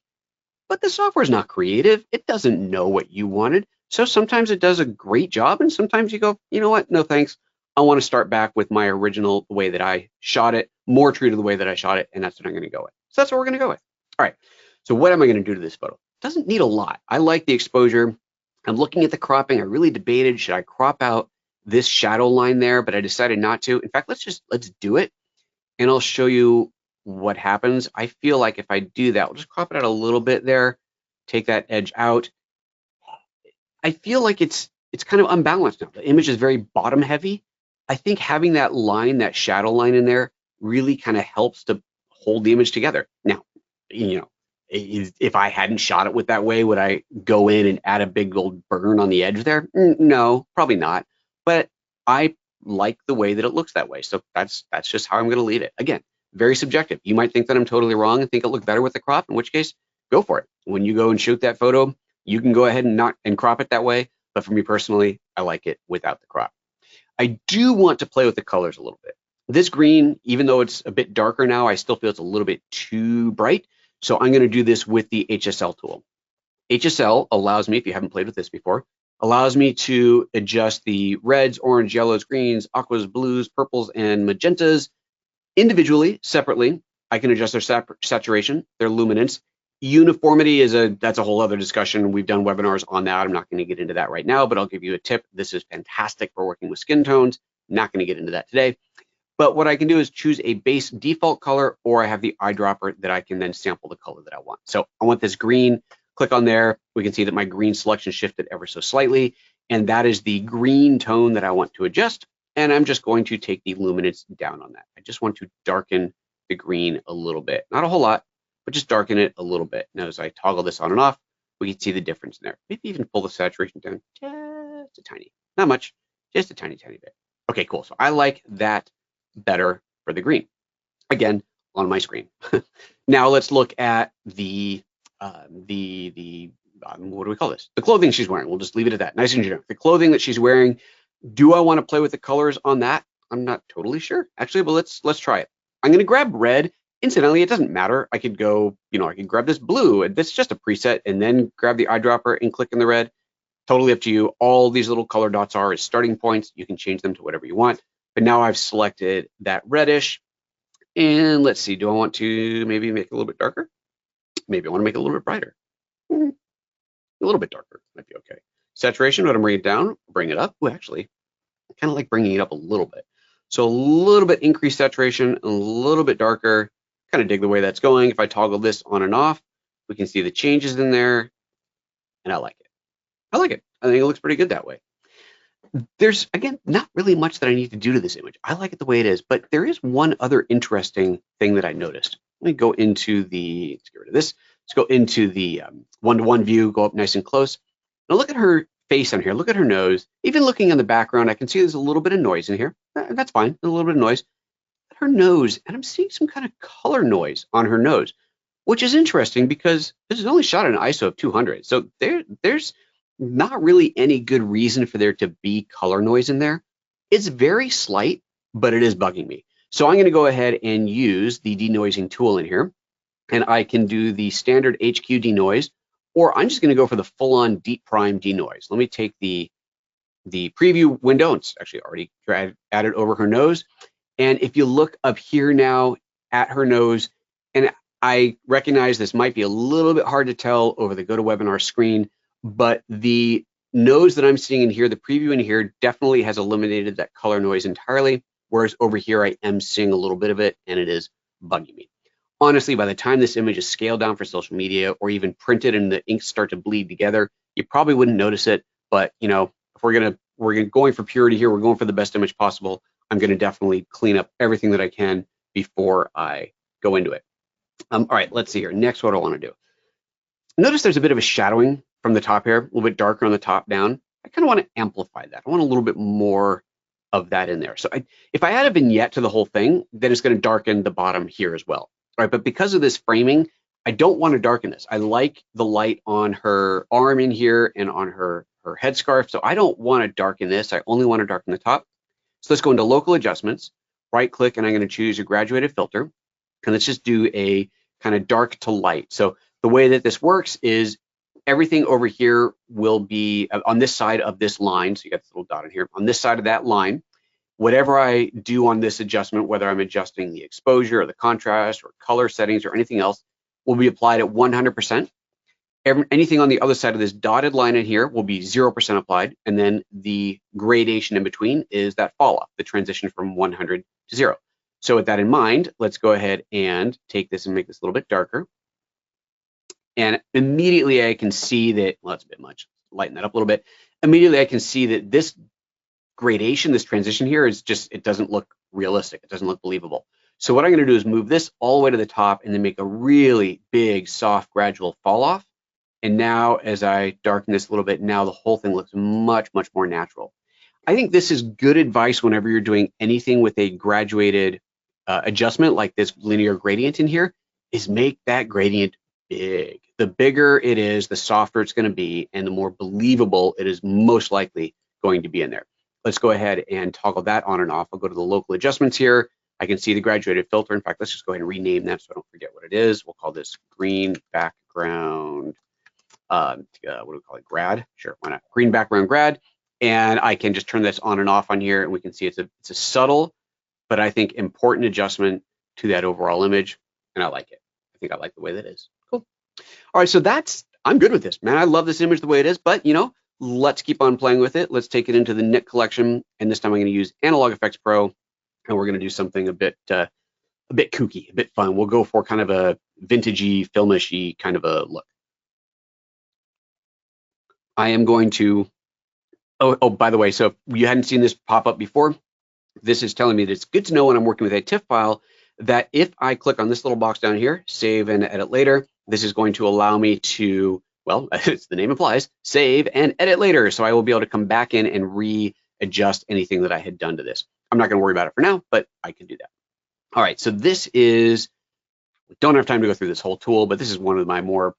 A: but the software is not creative. It doesn't know what you wanted. So sometimes it does a great job, and sometimes you go, you know what, no thanks. I want to start back with my original, the way that I shot it, more true to the way that I shot it, and that's what I'm going to go with. So that's what we're going to go with. All right, so what am I going to do to this photo? It doesn't need a lot. I like the exposure. I'm looking at the cropping. I really debated, should I crop out this shadow line there, but I decided not to. In fact, let's do it, and I'll show you what happens. I feel like if I do that, we'll just crop it out a little bit there, take that edge out. I feel like it's kind of unbalanced now. The image is very bottom heavy. I think having that line, that shadow line in there, really kind of helps to hold the image together. Now, you know, if I hadn't shot it with that way, would I go in and add a big old burn on the edge there? No, probably not. But I like the way that it looks that way. So that's just how I'm going to leave it. Again, very subjective. You might think that I'm totally wrong and think it looked better with the crop, in which case, go for it. When you go and shoot that photo, you can go ahead and crop it that way. But for me personally, I like it without the crop. I do want to play with the colors a little bit. This green, even though it's a bit darker now, I still feel it's a little bit too bright. So I'm going to do this with the HSL tool. HSL allows me, if you haven't played with this before, allows me to adjust the reds, orange, yellows, greens, aquas, blues, purples, and magentas individually, separately. I can adjust their saturation, their luminance. Uniformity that's a whole other discussion. We've done webinars on that. I'm not going to get into that right now, but I'll give you a tip. This is fantastic for working with skin tones. Not going to get into that today. But what I can do is choose a base default color, or I have the eyedropper that I can then sample the color that I want. So I want this green. Click on there. We can see that my green selection shifted ever so slightly, and that is the green tone that I want to adjust. And I'm just going to take the luminance down on that. I just want to darken the green a little bit. Not a whole lot, but just darken it a little bit. Now, as I toggle this on and off, we can see the difference in there. Maybe even pull the saturation down just a tiny, not much, just a tiny, tiny bit. Okay, cool. So I like that better for the green. Again, on my screen. Now let's look at the what do we call this? The clothing she's wearing. We'll just leave it at that. Nice and generic. The clothing that she's wearing. Do I want to play with the colors on that? I'm not totally sure, actually, but let's try it. I'm going to grab red. Incidentally, it doesn't matter. I could go, I could grab this blue, and this is just a preset, and then grab the eyedropper and click in the red. Totally up to you. All these little color dots are as starting points. You can change them to whatever you want. but now I've selected that reddish. And let's see, do I want to maybe make it a little bit darker? Maybe I want to make it a little bit brighter. A little bit darker might be okay. Saturation, when I'm bringing it down, bring it up. Oh, actually, I kind of like bringing it up a little bit. So a little bit increased saturation, a little bit darker. Kind of dig the way that's going. If I toggle this on and off, we can see the changes in there, and I like it. I like it. I think it looks pretty good that way. There's, again, not really much that I need to do to this image. I like it the way it is, but there is one other interesting thing that I noticed. Let me go into the, let's get rid of this. Let's go into the one-to-one view, go up nice and close. Now look at her face on here. Look at her nose. Even looking in the background, I can see there's a little bit of noise in here. That's fine, a little bit of noise. Her nose, and I'm seeing some kind of color noise on her nose, which is interesting because this is only shot at an ISO of 200. So there's not really any good reason for there to be color noise in there. It's very slight, but it is bugging me. So I'm going to go ahead and use the denoising tool in here, and I can do the standard HQ denoise, or I'm just going to go for the full-on deep prime denoise. Let me take the preview window. It's actually already added over her nose. And if you look up here now at her nose, and I recognize this might be a little bit hard to tell over the GoToWebinar screen, but the nose that I'm seeing in here, the preview in here, definitely has eliminated that color noise entirely, whereas over here I am seeing a little bit of it, and it is bugging me. Honestly, by the time this image is scaled down for social media or even printed and the inks start to bleed together, you probably wouldn't notice it. But you know, if we're going for purity here, we're going for the best image possible. I'm going to definitely clean up everything that I can before I go into it. All right, let's see here. Next, what I want to do. Notice there's a bit of a shadowing from the top here, a little bit darker on the top down. I kind of want to amplify that. I want a little bit more of that in there. So if I add a vignette to the whole thing, then it's going to darken the bottom here as well. All right, but because of this framing, I don't want to darken this. I like the light on her arm in here and on her headscarf, so I don't want to darken this. I only want to darken the top. So let's go into local adjustments, right click, and I'm going to choose a graduated filter. And let's just do a kind of dark to light. So the way that this works is everything over here will be on this side of this line. So you got this little dot in here. On this side of that line, whatever I do on this adjustment, whether I'm adjusting the exposure or the contrast or color settings or anything else, will be applied at 100%. Anything on the other side of this dotted line in here will be 0% applied, and then the gradation in between is that fall off, the transition from 100 to 0. So with that in mind, let's go ahead and take this and make this a little bit darker. And immediately I can see that, well, that's a bit much, lighten that up a little bit. Immediately I can see that this gradation, this transition here is just, it doesn't look realistic. It doesn't look believable. So what I'm going to do is move this all the way to the top and then make a really big, soft, gradual fall off. And now as I darken this a little bit, now the whole thing looks much, much more natural. I think this is good advice whenever you're doing anything with a graduated adjustment like this linear gradient in here, is make that gradient big. The bigger it is, the softer it's going to be, and the more believable it is most likely going to be in there. Let's go ahead and toggle that on and off. I'll go to the local adjustments here. I can see the graduated filter. In fact, let's just go ahead and rename that so I don't forget what it is. We'll call this green background, what do we call it, grad? Sure, why not? Green background grad. And I can just turn this on and off on here, and we can see it's a subtle, but I think important adjustment to that overall image, and I like it. I think I like the way that is. Cool. All right, so I'm good with this, man. I love this image the way it is, but you know, let's keep on playing with it. Let's take it into the Nik Collection, and this time I'm going to use Analog Effects Pro, and we're going to do something a bit kooky, a bit fun. We'll go for kind of a vintagey, filmishy kind of a look. I am going to, oh, by the way, so if you hadn't seen this pop up before, this is telling me that it's good to know when I'm working with a TIFF file that if I click on this little box down here, save and edit later, this is going to allow me to, well, as the name implies, save and edit later. So I will be able to come back in and readjust anything that I had done to this. I'm not going to worry about it for now, but I can do that. All right, so this is, we don't have time to go through this whole tool, but this is one of my more,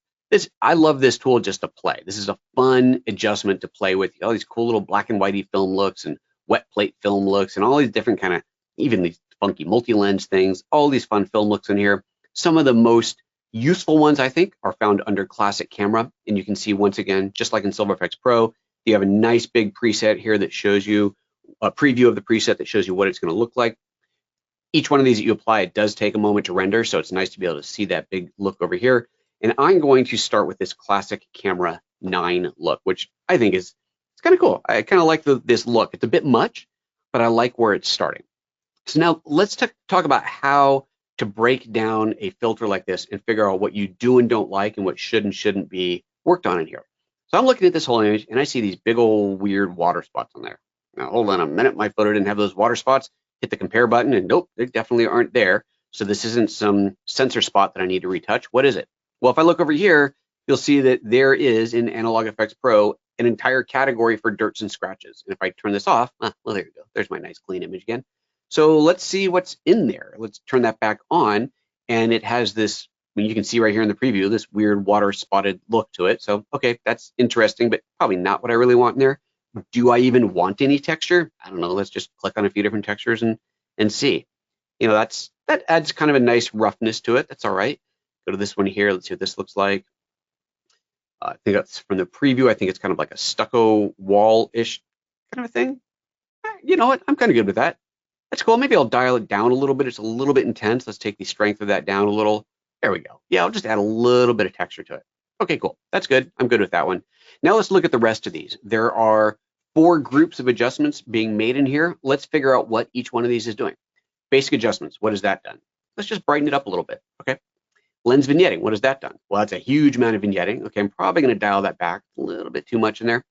A: I love this tool just to play. This is a fun adjustment to play with. All these cool little black and whitey film looks and wet plate film looks and all these different kind of, even these funky multi-lens things, all these fun film looks in here. Some of the most useful ones, I think, are found under classic camera. And you can see, once again, just like in Silver Effects Pro, you have a nice big preset here that shows you a preview of the preset that shows you what it's going to look like. Each one of these that you apply, it does take a moment to render, so it's nice to be able to see that big look over here. And I'm going to start with this classic camera 9 look, which I think is it's kind of cool. I kind of like this look. It's a bit much, but I like where it's starting. So now let's talk about how to break down a filter like this and figure out what you do and don't like and what should and shouldn't be worked on in here. So I'm looking at this whole image and I see these big old weird water spots on there. Now hold on a minute, my photo didn't have those water spots. Hit the compare button and nope, they definitely aren't there. So this isn't some sensor spot that I need to retouch. What is it? Well, if I look over here, you'll see that there is in Analog Effects Pro an entire category for dirts and scratches. And if I turn this off, well, there you go. There's my nice clean image again. So let's see what's in there. Let's turn that back on. And it has this, I mean, you can see right here in the preview, this weird water spotted look to it. So, okay, that's interesting, but probably not what I really want in there. Do I even want any texture? I don't know. Let's just click on a few different textures and see. You know, that adds kind of a nice roughness to it. That's all right. Go to this one here. Let's see what this looks like. I think that's from the preview. I think it's kind of like a stucco wall-ish kind of a thing. You know what? I'm kind of good with that. That's cool. Maybe I'll dial it down a little bit. It's a little bit intense. Let's take the strength of that down a little. There we go. Yeah, I'll just add a little bit of texture to it. Okay, cool. That's good. I'm good with that one. Now let's look at the rest of these. There are 4 groups of adjustments being made in here. Let's figure out what each one of these is doing. Basic adjustments. What has that done? Let's just brighten it up a little bit. Okay. Lens vignetting. What has that done? Well, that's a huge amount of vignetting. Okay, I'm probably going to dial that back a little bit too much in there.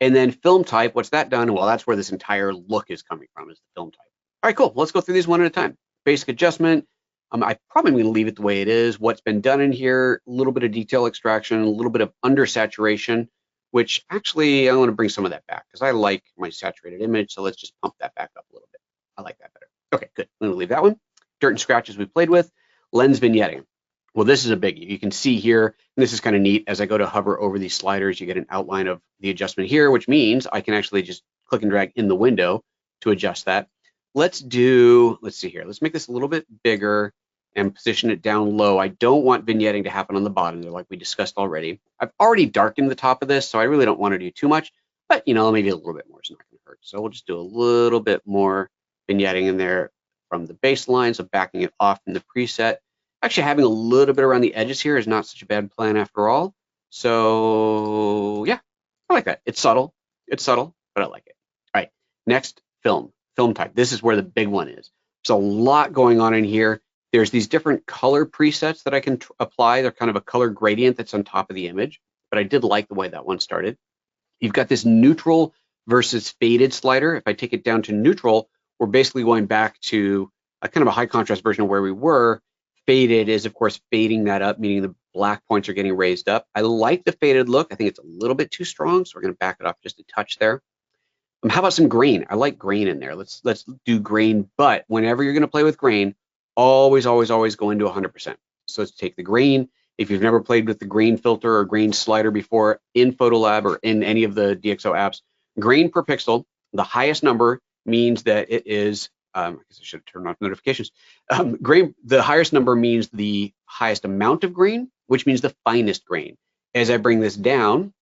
A: And then film type. What's that done? Well, that's where this entire look is coming from, is the film type. All right, cool. Let's go through these one at a time. Basic adjustment. I probably going to leave it the way it is. What's been done in here, a little bit of detail extraction, a little bit of under saturation, which actually I want to bring some of that back because I like my saturated image. So let's just pump that back up a little bit. I like that better. Okay, good. I'm going to leave that one. Dirt and scratches we played with. Lens vignetting. Well, this is a biggie. You can see here, and this is kind of neat. As I go to hover over these sliders, you get an outline of the adjustment here, which means I can actually just click and drag in the window to adjust that. Let's see here. Let's make this a little bit bigger and position it down low. I don't want vignetting to happen on the bottom there like we discussed already. I've already darkened the top of this, so I really don't want to do too much, but you know, maybe a little bit more is not going to hurt. So we'll just do a little bit more vignetting in there from the baseline, so backing it off from the preset. Actually, having a little bit around the edges here is not such a bad plan after all. So yeah, I like that. It's subtle, but I like it. All right, next, film type. This is where the big one is. There's a lot going on in here. There's these different color presets that I can apply. They're kind of a color gradient that's on top of the image, but I did like the way that one started. You've got this neutral versus faded slider. If I take it down to neutral, we're basically going back to a kind of a high contrast version of where we were. Faded is, of course, fading that up, meaning the black points are getting raised up. I like the faded look. I think it's a little bit too strong, so we're going to back it off just a touch there. How about some grain? I like grain in there. Let's do grain, but whenever you're going to play with grain, always go into 100%. So let's take the grain. If you've never played with the grain filter or grain slider before in PhotoLab or in any of the DxO apps, grain per pixel, the highest number means that it is, I guess I should have turned off notifications. Grain, the highest number means the highest amount of grain, which means the finest grain. As I bring this down,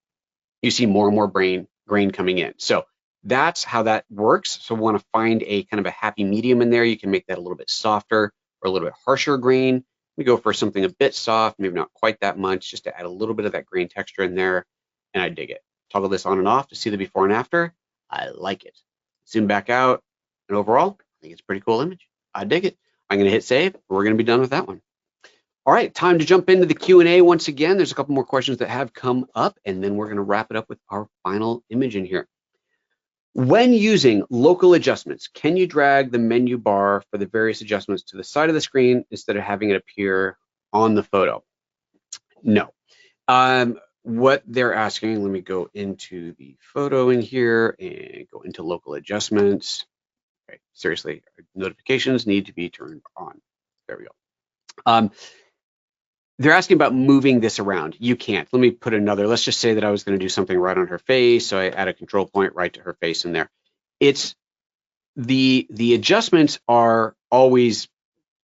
A: you see more and more grain coming in. So that's how that works. So we want to find a kind of a happy medium in there. You can make that a little bit softer or a little bit harsher grain. We go for something a bit soft, maybe not quite that much, just to add a little bit of that grain texture in there, and I dig it. Toggle this on and off to see the before and after. I like it. Zoom back out, and overall, I think it's a pretty cool image. I dig it. I'm going to hit save. We're going to be done with that one. All right, time to jump into the Q&A once again. There's a couple more questions that have come up, and then we're going to wrap it up with our final image in here. When using local adjustments, can you drag the menu bar for the various adjustments to the side of the screen instead of having it appear on the photo? No. What they're asking, let me go into the photo in here and go into local adjustments. Okay, seriously, notifications need to be turned on. There we go. They're asking about moving this around. You can't. Let me put another. Let's just say that I was going to do something right on her face. So I add a control point right to her face in there. It's the adjustments are always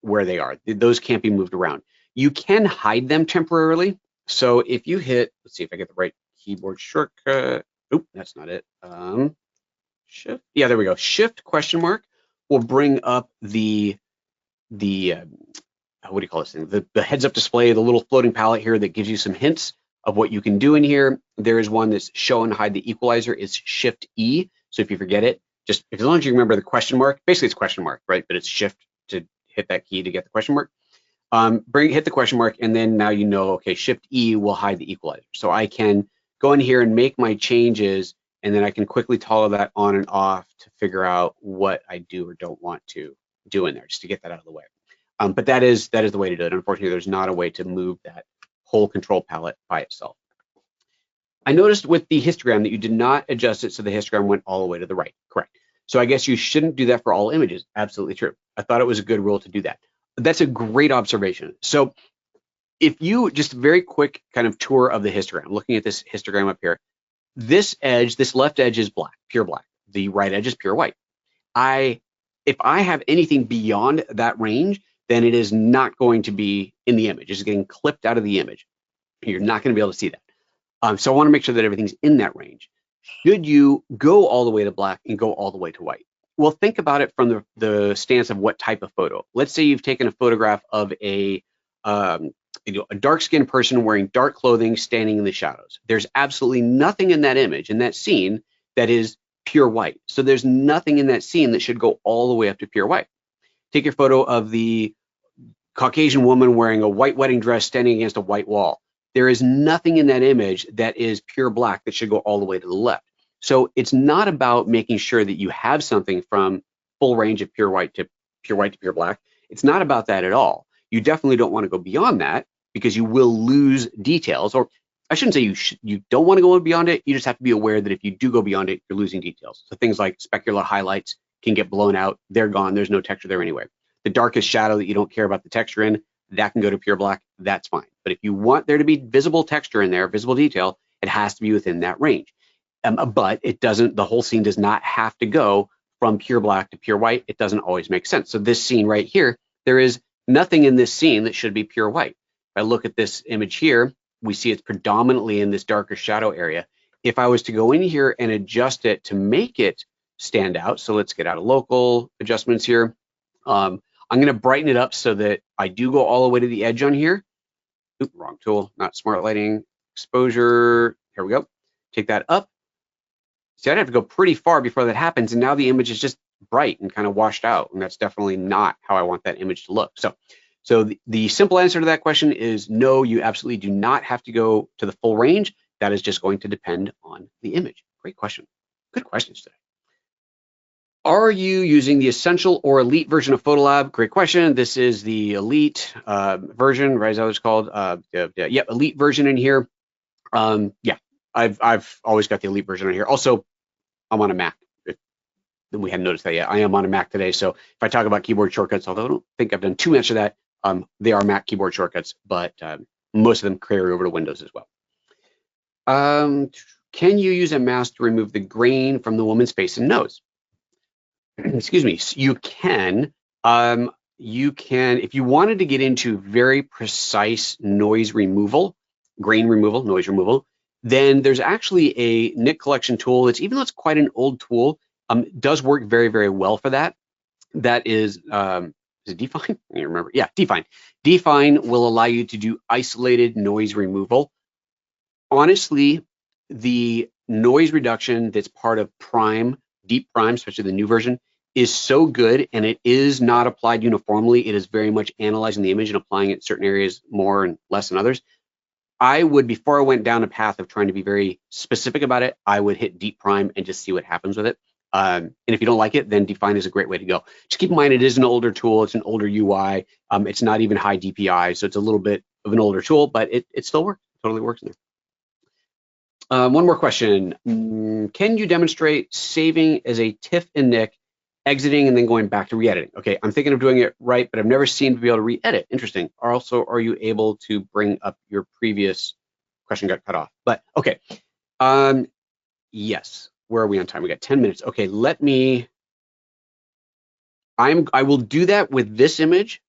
A: where they are. Those can't be moved around. You can hide them temporarily. So if you hit, let's see if I get the right keyboard shortcut. Oop, that's not it. Shift. Yeah, there we go. Shift question mark will bring up the what do you call this thing? The heads up display, the little floating palette here that gives you some hints of what you can do in here. There is one that's show and hide the equalizer. It's Shift E. So if you forget it, just as long as you remember the question mark, basically it's question mark, right? But it's Shift to hit that key to get the question mark. Hit the question mark, and then now you know, okay, Shift E will hide the equalizer. So I can go in here and make my changes, and then I can quickly toggle that on and off to figure out what I do or don't want to do in there, just to get that out of the way. But that is the way to do it. Unfortunately, there's not a way to move that whole control palette by itself. I noticed with the histogram that you did not adjust it so the histogram went all the way to the right. Correct. So I guess you shouldn't do that for all images. Absolutely true. I thought it was a good rule to do that. That's a great observation. So if you just a very quick kind of tour of the histogram, looking at this histogram up here, this edge, this left edge is black, pure black. The right edge is pure white. If I have anything beyond that range, then it is not going to be in the image. It's getting clipped out of the image. You're not going to be able to see that. So I want to make sure that everything's in that range. Should you go all the way to black and go all the way to white? Well, think about it from the stance of what type of photo. Let's say you've taken a photograph of a dark-skinned person wearing dark clothing standing in the shadows. There's absolutely nothing in that image, in that scene, that is pure white. So there's nothing in that scene that should go all the way up to pure white. Take your photo of the Caucasian woman wearing a white wedding dress standing against a white wall. There is nothing in that image that is pure black that should go all the way to the left. So it's not about making sure that you have something from full range of pure white to pure black. It's not about that at all. You definitely don't want to go beyond that because you will lose details. Or I shouldn't say you don't want to go beyond it. You just have to be aware that if you do go beyond it, you're losing details. So things like specular highlights can get blown out. They're gone. There's no texture there anyway. The darkest shadow that you don't care about the texture in, that can go to pure black. That's fine. But if you want there to be visible texture in there, visible detail, it has to be within that range. But it doesn't, the whole scene does not have to go from pure black to pure white. It doesn't always make sense. So this scene right here, there is nothing in this scene that should be pure white. If I look at this image here, we see it's predominantly in this darker shadow area. If I was to go in here and adjust it to make it stand out, so let's get out of local adjustments here. I'm going to brighten it up so that I do go all the way to the edge on here. Oop, wrong tool, not smart lighting, exposure. Here we go. Take that up. See, I'd have to go pretty far before that happens, and now the image is just bright and kind of washed out, and that's definitely not how I want that image to look. So the simple answer to that question is no, you absolutely do not have to go to the full range. That is just going to depend on the image. Great question. Good questions today. Are you using the essential or elite version of PhotoLab? Great question. This is the elite version, right? Is that what it's called? Yeah, elite version in here. Yeah, I've always got the elite version on here. Also, I'm on a Mac. We hadn't noticed that yet. I am on a Mac today, so if I talk about keyboard shortcuts, although I don't think I've done too much of that, they are Mac keyboard shortcuts, but most of them carry over to Windows as well. Can you use a mask to remove the grain from the woman's face and nose? Excuse me. You can. You can, if you wanted to get into very precise noise removal, grain removal, noise removal, then there's actually a Nik Collection tool that's, even though it's quite an old tool, does work very, very well for that. That is it Define? I can't remember. Yeah, Define. Define will allow you to do isolated noise removal. Honestly, the noise reduction that's part of Prime, Deep Prime, especially the new version, is so good, and it is not applied uniformly. It is very much analyzing the image and applying it in certain areas more and less than others. I would, before I went down a path of trying to be very specific about it, I would hit Deep Prime and just see what happens with it. And if you don't like it, then Define is a great way to go. Just keep in mind, it is an older tool. It's an older UI. It's not even high DPI, so it's a little bit of an older tool, but it still works. It totally works in there. One more question. Can you demonstrate saving as a TIFF in Nik, exiting and then going back to re-editing? Okay, I'm thinking of doing it right, but I've never seen to be able to re-edit. Interesting. Also, are you able to bring up your previous question? Got cut off, but okay. Yes. Where are we on time? We got 10 minutes. Okay, let me. I will do that with this image.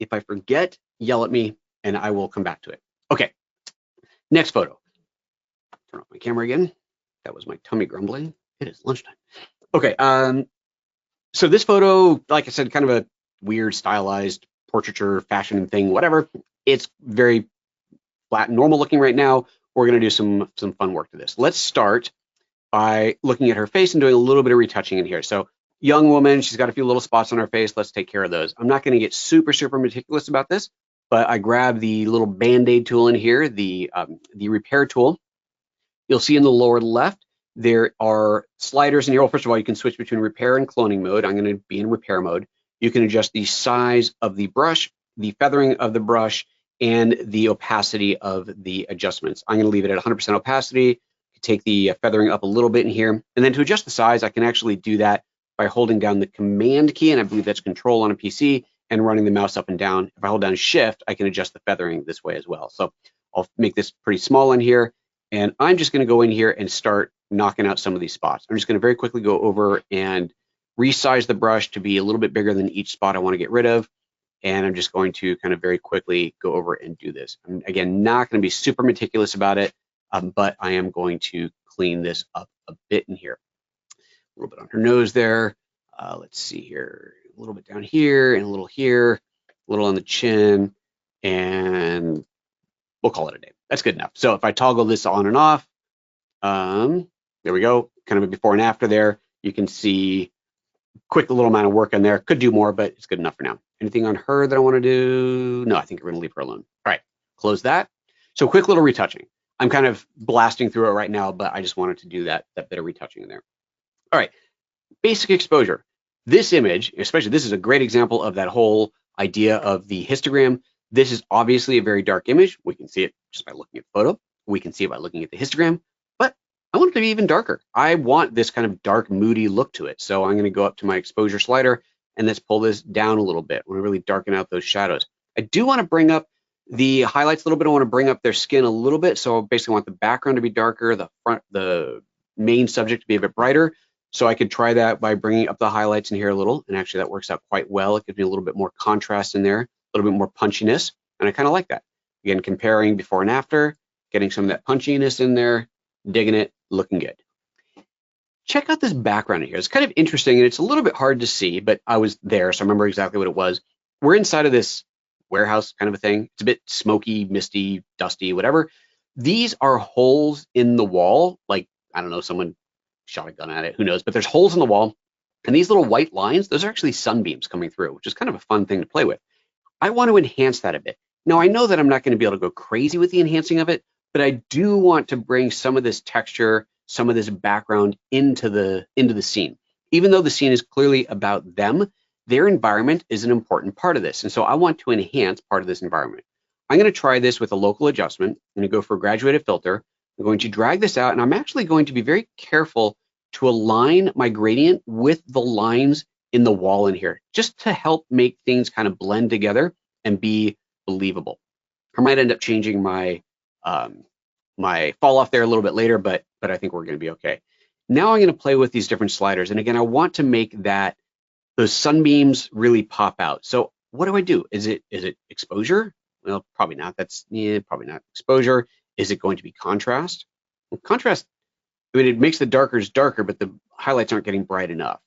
A: If I forget, yell at me, and I will come back to it. Okay. Next photo. Turn off my camera again. That was my tummy grumbling. It is lunchtime. Okay, so this photo, like I said, kind of a weird stylized portraiture fashion thing, whatever. It's very flat and normal looking right now. We're gonna do some fun work to this. Let's start by looking at her face and doing a little bit of retouching in here. So young woman, she's got a few little spots on her face. Let's take care of those. I'm not gonna get super meticulous about this, but I grab the little Band-Aid tool in here, the repair tool. You'll see in the lower left, there are sliders in here. Well, first of all, you can switch between repair and cloning mode. I'm going to be in repair mode. You can adjust the size of the brush, the feathering of the brush, and the opacity of the adjustments. I'm going to leave it at 100% opacity, take the feathering up a little bit in here. And then to adjust the size, I can actually do that by holding down the command key, and I believe that's control on a PC, and running the mouse up and down. If I hold down shift, I can adjust the feathering this way as well. So I'll make this pretty small in here. And I'm just going to go in here and start knocking out some of these spots. I'm just going to very quickly go over and resize the brush to be a little bit bigger than each spot I want to get rid of. And I'm just going to kind of very quickly go over and do this. I'm, again, not going to be super meticulous about it, but I am going to clean this up a bit in here. A little bit on her nose there. Let's see here, a little bit down here and a little here, a little on the chin, and we'll call it a day. That's good enough. So if I toggle this on and off, there we go, kind of a before and after there. You can see quick little amount of work in there. Could do more, but it's good enough for now. Anything on her that I want to do? No, I think we're going to leave her alone. All right, close that. So quick little retouching. I'm kind of blasting through it right now, but I just wanted to do that bit of retouching in there. All right, basic exposure. This image, especially, this is a great example of that whole idea of the histogram. This is obviously a very dark image. We can see it just by looking at the photo. We can see it by looking at the histogram, but I want it to be even darker. I want this kind of dark, moody look to it. So I'm going to go up to my exposure slider and let's pull this down a little bit. I want to really darken out those shadows. I do want to bring up the highlights a little bit. I want to bring up their skin a little bit. So I basically want the background to be darker, the main subject to be a bit brighter. So I could try that by bringing up the highlights in here a little. And actually that works out quite well. It gives me a little bit more contrast in there, a little bit more punchiness. And I kind of like that. Again, comparing before and after, getting some of that punchiness in there, digging it, looking good. Check out this background in here. It's kind of interesting and it's a little bit hard to see, but I was there, so I remember exactly what it was. We're inside of this warehouse kind of a thing. It's a bit smoky, misty, dusty, whatever. These are holes in the wall. Like, I don't know, someone shot a gun at it, who knows, but there's holes in the wall. And these little white lines, those are actually sunbeams coming through, which is kind of a fun thing to play with. I want to enhance that a bit. Now, I know that I'm not going to be able to go crazy with the enhancing of it, but I do want to bring some of this texture, some of this background into the scene. Even though the scene is clearly about them, their environment is an important part of this. And so I want to enhance part of this environment. I'm going to try this with a local adjustment. I'm going to go for a graduated filter. I'm going to drag this out, and I'm actually going to be very careful to align my gradient with the lines in the wall in here, just to help make things kind of blend together and be believable. I might end up changing my my fall off there a little bit later, but I think we're going to be okay. Now I'm going to play with these different sliders, and again, I want to make that those sunbeams really pop out. So what do? Is it exposure? Well, probably not. That's probably not exposure. Is it going to be contrast? Well, contrast, I mean, it makes the darkers darker, but the highlights aren't getting bright enough.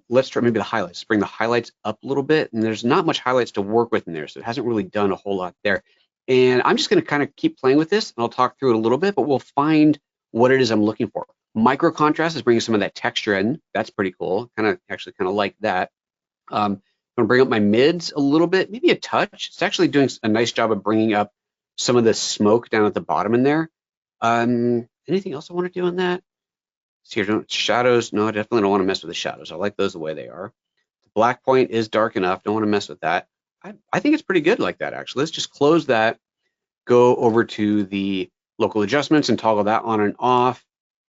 A: Let's try maybe the highlights. Bring the highlights up a little bit, and there's not much highlights to work with in there, so it hasn't really done a whole lot there. And I'm just going to kind of keep playing with this, and I'll talk through it a little bit, but we'll find what it is I'm looking for. Micro contrast is bringing some of that texture in. That's pretty cool. Actually kind of like that. I'm going to bring up my mids a little bit, maybe a touch. It's actually doing a nice job of bringing up some of the smoke down at the bottom in there. Anything else I want to do on that? See here, shadows. No, I definitely don't want to mess with the shadows. I like those the way they are. The black point is dark enough. Don't want to mess with that. I think it's pretty good like that, actually. Let's just close that, go over to the local adjustments and toggle that on and off.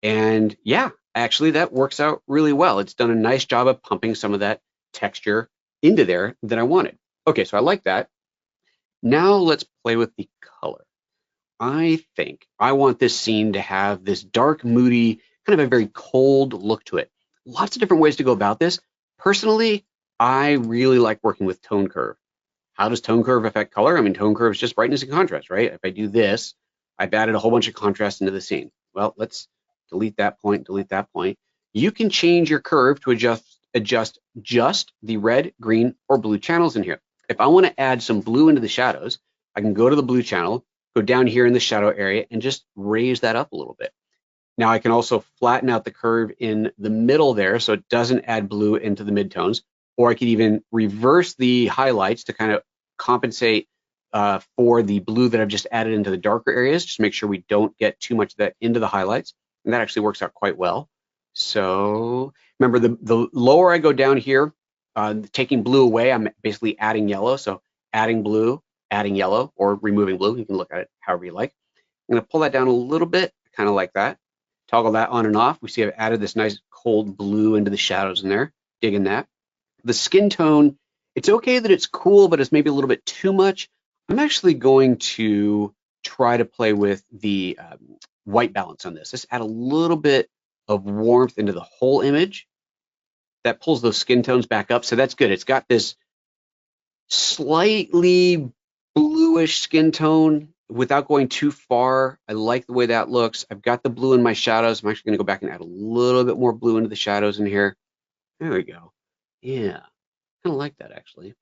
A: And yeah, actually that works out really well. It's done a nice job of pumping some of that texture into there that I wanted. Okay, so I like that. Now let's play with the color. I think I want this scene to have this dark, moody, kind of a very cold look to it. Lots of different ways to go about this. Personally, I really like working with tone curve. How does tone curve affect color? I mean, tone curve is just brightness and contrast, right? If I do this, I've added a whole bunch of contrast into the scene. Well, let's delete that point, delete that point. you can change your curve to adjust just the red, green, or blue channels in here. If I want to add some blue into the shadows, I can go to the blue channel, go down here in the shadow area, and just raise that up a little bit. Now I can also flatten out the curve in the middle there so it doesn't add blue into the midtones, or I could even reverse the highlights to kind of compensate for the blue that I've just added into the darker areas, just make sure we don't get too much of that into the highlights. And that actually works out quite well. So remember, the lower I go down here, taking blue away, I'm basically adding yellow. So adding blue, adding yellow, or removing blue. You can look at it however you like. I'm going to pull that down a little bit, kind of like that. Toggle that on and off. We see I've added this nice cold blue into the shadows in there. Digging that. The skin tone, it's okay that it's cool, but it's maybe a little bit too much. I'm actually going to try to play with the white balance on this. Just add a little bit of warmth into the whole image. That pulls those skin tones back up, so that's good. It's got this slightly bluish skin tone without going too far. I like the way that looks. I've got the blue in my shadows. I'm actually going to go back and add a little bit more blue into the shadows in here. There we go. Yeah, kind of like that actually.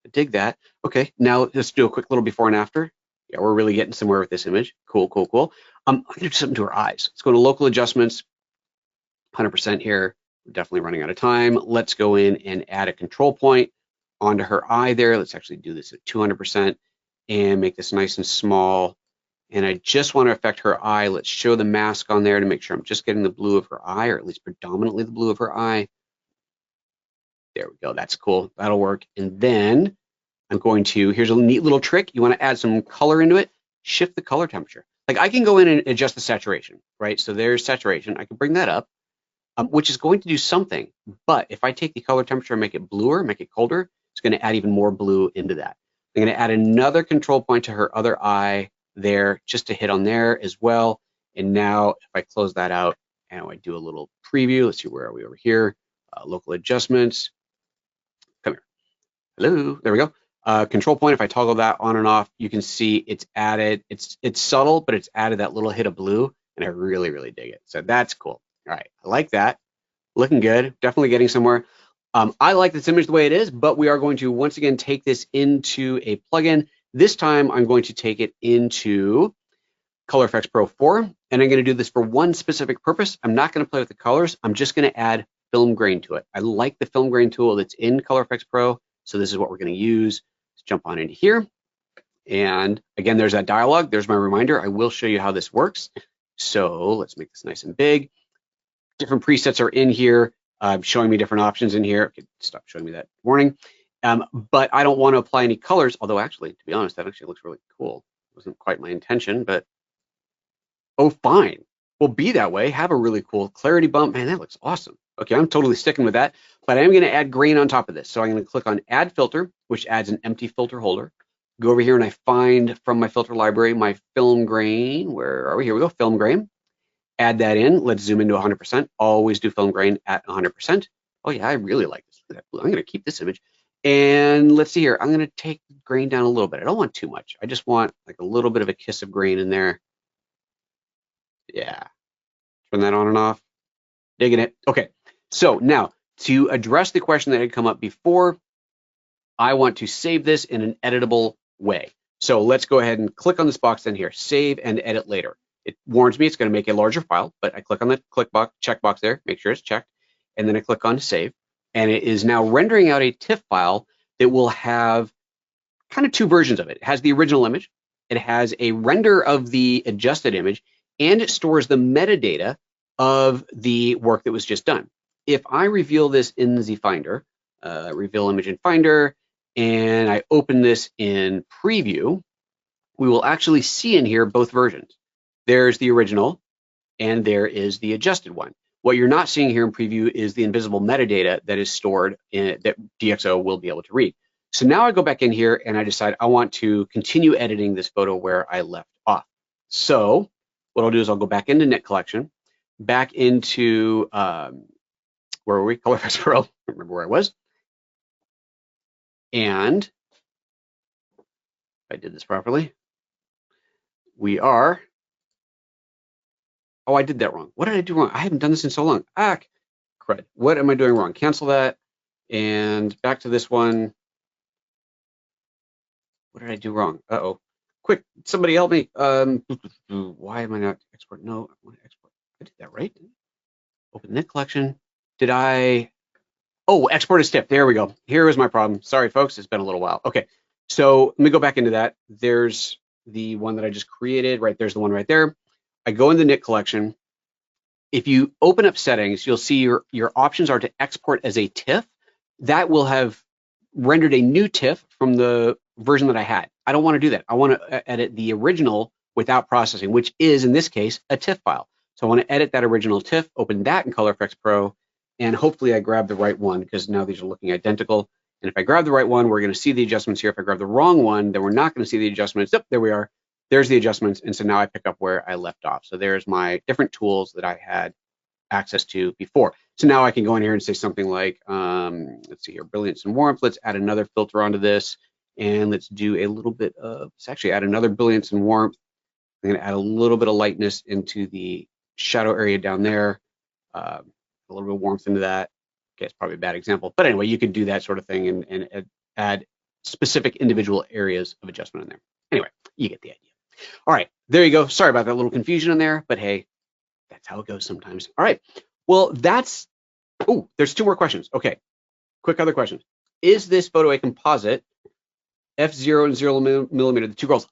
A: I dig that. Okay, now let's do a quick little before and after. Yeah, we're really getting somewhere with this image. Cool, cool, cool. I'm going to do something to her eyes. Let's go to local adjustments, 100% here. We're definitely running out of time. Let's go in and add a control point onto her eye there. Let's actually do this at 200% and make this nice and small. And I just want to affect her eye. Let's show the mask on there to make sure I'm just getting the blue of her eye, or at least predominantly the blue of her eye. There we go. That's cool. That'll work. And then I'm going to, here's a neat little trick. You want to add some color into it. Shift the color temperature. Like I can go in and adjust the saturation, right? So there's saturation. I can bring that up, which is going to do something. But if I take the color temperature and make it bluer, make it colder, it's going to add even more blue into that. I'm going to add another control point to her other eye there, just to hit on there as well. And now if I close that out and I do a little preview, let's see, where are we over here? Local adjustments. Come here. Hello. There we go. Control point, if I toggle that on and off, you can see it's added, it's subtle, but it's added that little hit of blue, and I really, really dig it. So that's cool. All right, I like that. Looking good, definitely getting somewhere. I like this image the way it is, but we are going to once again take this into a plugin. This time I'm going to take it into Color Efex Pro 4, and I'm going to do this for one specific purpose. I'm not going to play with the colors. I'm just going to add film grain to it. I like the film grain tool that's in Color Efex Pro, so this is what we're going to use. Let's jump on into here. And again, there's that dialog. There's my reminder. I will show you how this works. So let's make this nice and big. Different presets are in here, showing me different options in here. Okay, stop showing me that warning. But I don't want to apply any colors, although actually, to be honest, that actually looks really cool. It wasn't quite my intention, but oh, fine. Well, be that way. Have a really cool clarity bump. Man, that looks awesome. Okay, I'm totally sticking with that, but I am going to add grain on top of this. So I'm going to click on Add Filter, which adds an empty filter holder. Go over here and I find from my filter library my film grain. Where are we? Here we go, film grain. Add that in. Let's zoom into 100%. Always do film grain at 100%. Oh yeah, I really like this. Look at that blue. I'm going to keep this image. And let's see here. I'm going to take grain down a little bit. I don't want too much. I just want like a little bit of a kiss of grain in there. Yeah. Turn that on and off. Digging it. Okay. So now to address the question that had come up before, I want to save this in an editable way. So let's go ahead and click on this box then here, save and edit later. It warns me it's going to make a larger file, but I click on the checkbox there, make sure it's checked, and then I click on save. And it is now rendering out a TIFF file that will have kind of two versions of it. It has the original image, it has a render of the adjusted image, and it stores the metadata of the work that was just done. If I reveal this in the Finder, reveal image in Finder, and I open this in preview, we will actually see in here both versions. There's the original and there is the adjusted one. What you're not seeing here in preview is the invisible metadata that is stored in, that DxO will be able to read. So now I go back in here and I decide I want to continue editing this photo where I left off. So what I'll do is I'll go back into Nik Collection, back into, where were we? Color Efex Pro, I don't remember where I was. And if I did this properly, we are, oh, I did that wrong. What did I do wrong? I haven't done this in so long. crud. What am I doing wrong? Cancel that. And back to this one. What did I do wrong? Uh-oh. Quick, somebody help me. Why am I not export? No, I want to export. I did that right. Open Nik Collection. Did I? Oh, export as TIFF. There we go. Here was my problem. Sorry, folks. It's been a little while. Okay, so let me go back into that. There's the one that I just created. Right there's the one right there. I go into Nik Collection. If you open up settings, you'll see your options are to export as a TIFF. That will have rendered a new TIFF from the version that I had. I don't want to do that. I want to edit the original without processing, which is, in this case, a TIFF file. So I want to edit that original TIFF, open that in Color Effects Pro, and hopefully I grab the right one, because now these are looking identical. And if I grab the right one, we're going to see the adjustments here. If I grab the wrong one, then we're not going to see the adjustments. Yep, there we are. There's the adjustments. And so now I pick up where I left off. So there's my different tools that I had access to before. So now I can go in here and say something like, let's see here, brilliance and warmth. Let's add another filter onto this. And let's do a little bit of, let's actually add another brilliance and warmth. I'm going to add a little bit of lightness into the shadow area down there. A little bit of warmth into that. Okay, it's probably a bad example. But anyway, you could do that sort of thing and add specific individual areas of adjustment in there. Anyway, you get the idea. All right, there you go. Sorry about that little confusion in there, but hey, that's how it goes sometimes. All right, well, that's, oh, there's two more questions. Okay, quick other questions. Is this photo a composite? F0 and 0mm, the two girls.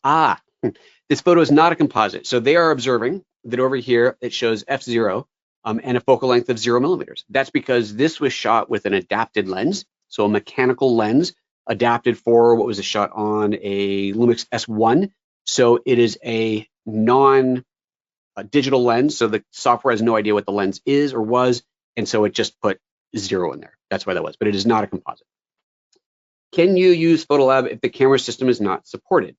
A: This photo is not a composite. So they are observing that over here, it shows F0 and a focal length of 0mm. That's because this was shot with an adapted lens. So a mechanical lens adapted for what was a shot on a Lumix S1. So it is a non-digital lens. So the software has no idea what the lens is or was. And so it just put 0 in there. That's why that was, but it is not a composite. Can you use PhotoLab if the camera system is not supported?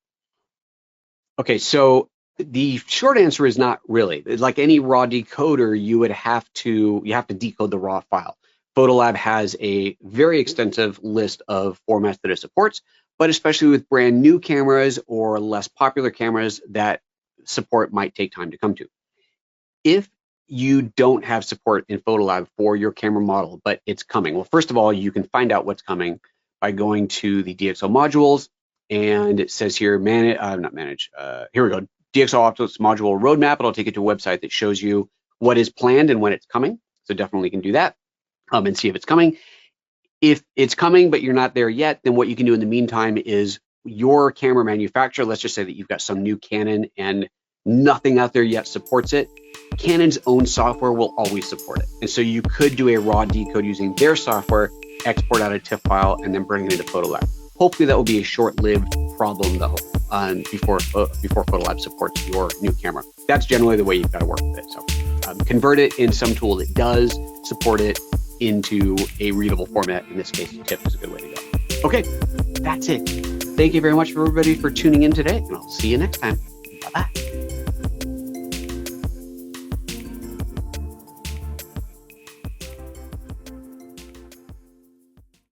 A: Okay, so the short answer is not really. Like any raw decoder, you have to decode the raw file. PhotoLab has a very extensive list of formats that it supports, but especially with brand new cameras or less popular cameras, that support might take time to come to. If you don't have support in PhotoLab for your camera model, but it's coming, well, first of all, you can find out what's coming by going to the DxO modules, and it says here, here we go, DxO Optics module roadmap. It'll take you to a website that shows you what is planned and when it's coming. So definitely can do that and see if it's coming. If it's coming, but you're not there yet, then what you can do in the meantime is your camera manufacturer, let's just say that you've got some new Canon and nothing out there yet supports it. Canon's own software will always support it. And so you could do a raw decode using their software, export out a TIFF file, and then bring it into PhotoLab. Hopefully that will be a short-lived problem though, before PhotoLab supports your new camera. That's generally the way you've got to work with it. So convert it in some tool that does support it into a readable format. In this case, TIFF is a good way to go. Okay, that's it. Thank you very much for everybody for tuning in today, and I'll see you next time. Bye-bye.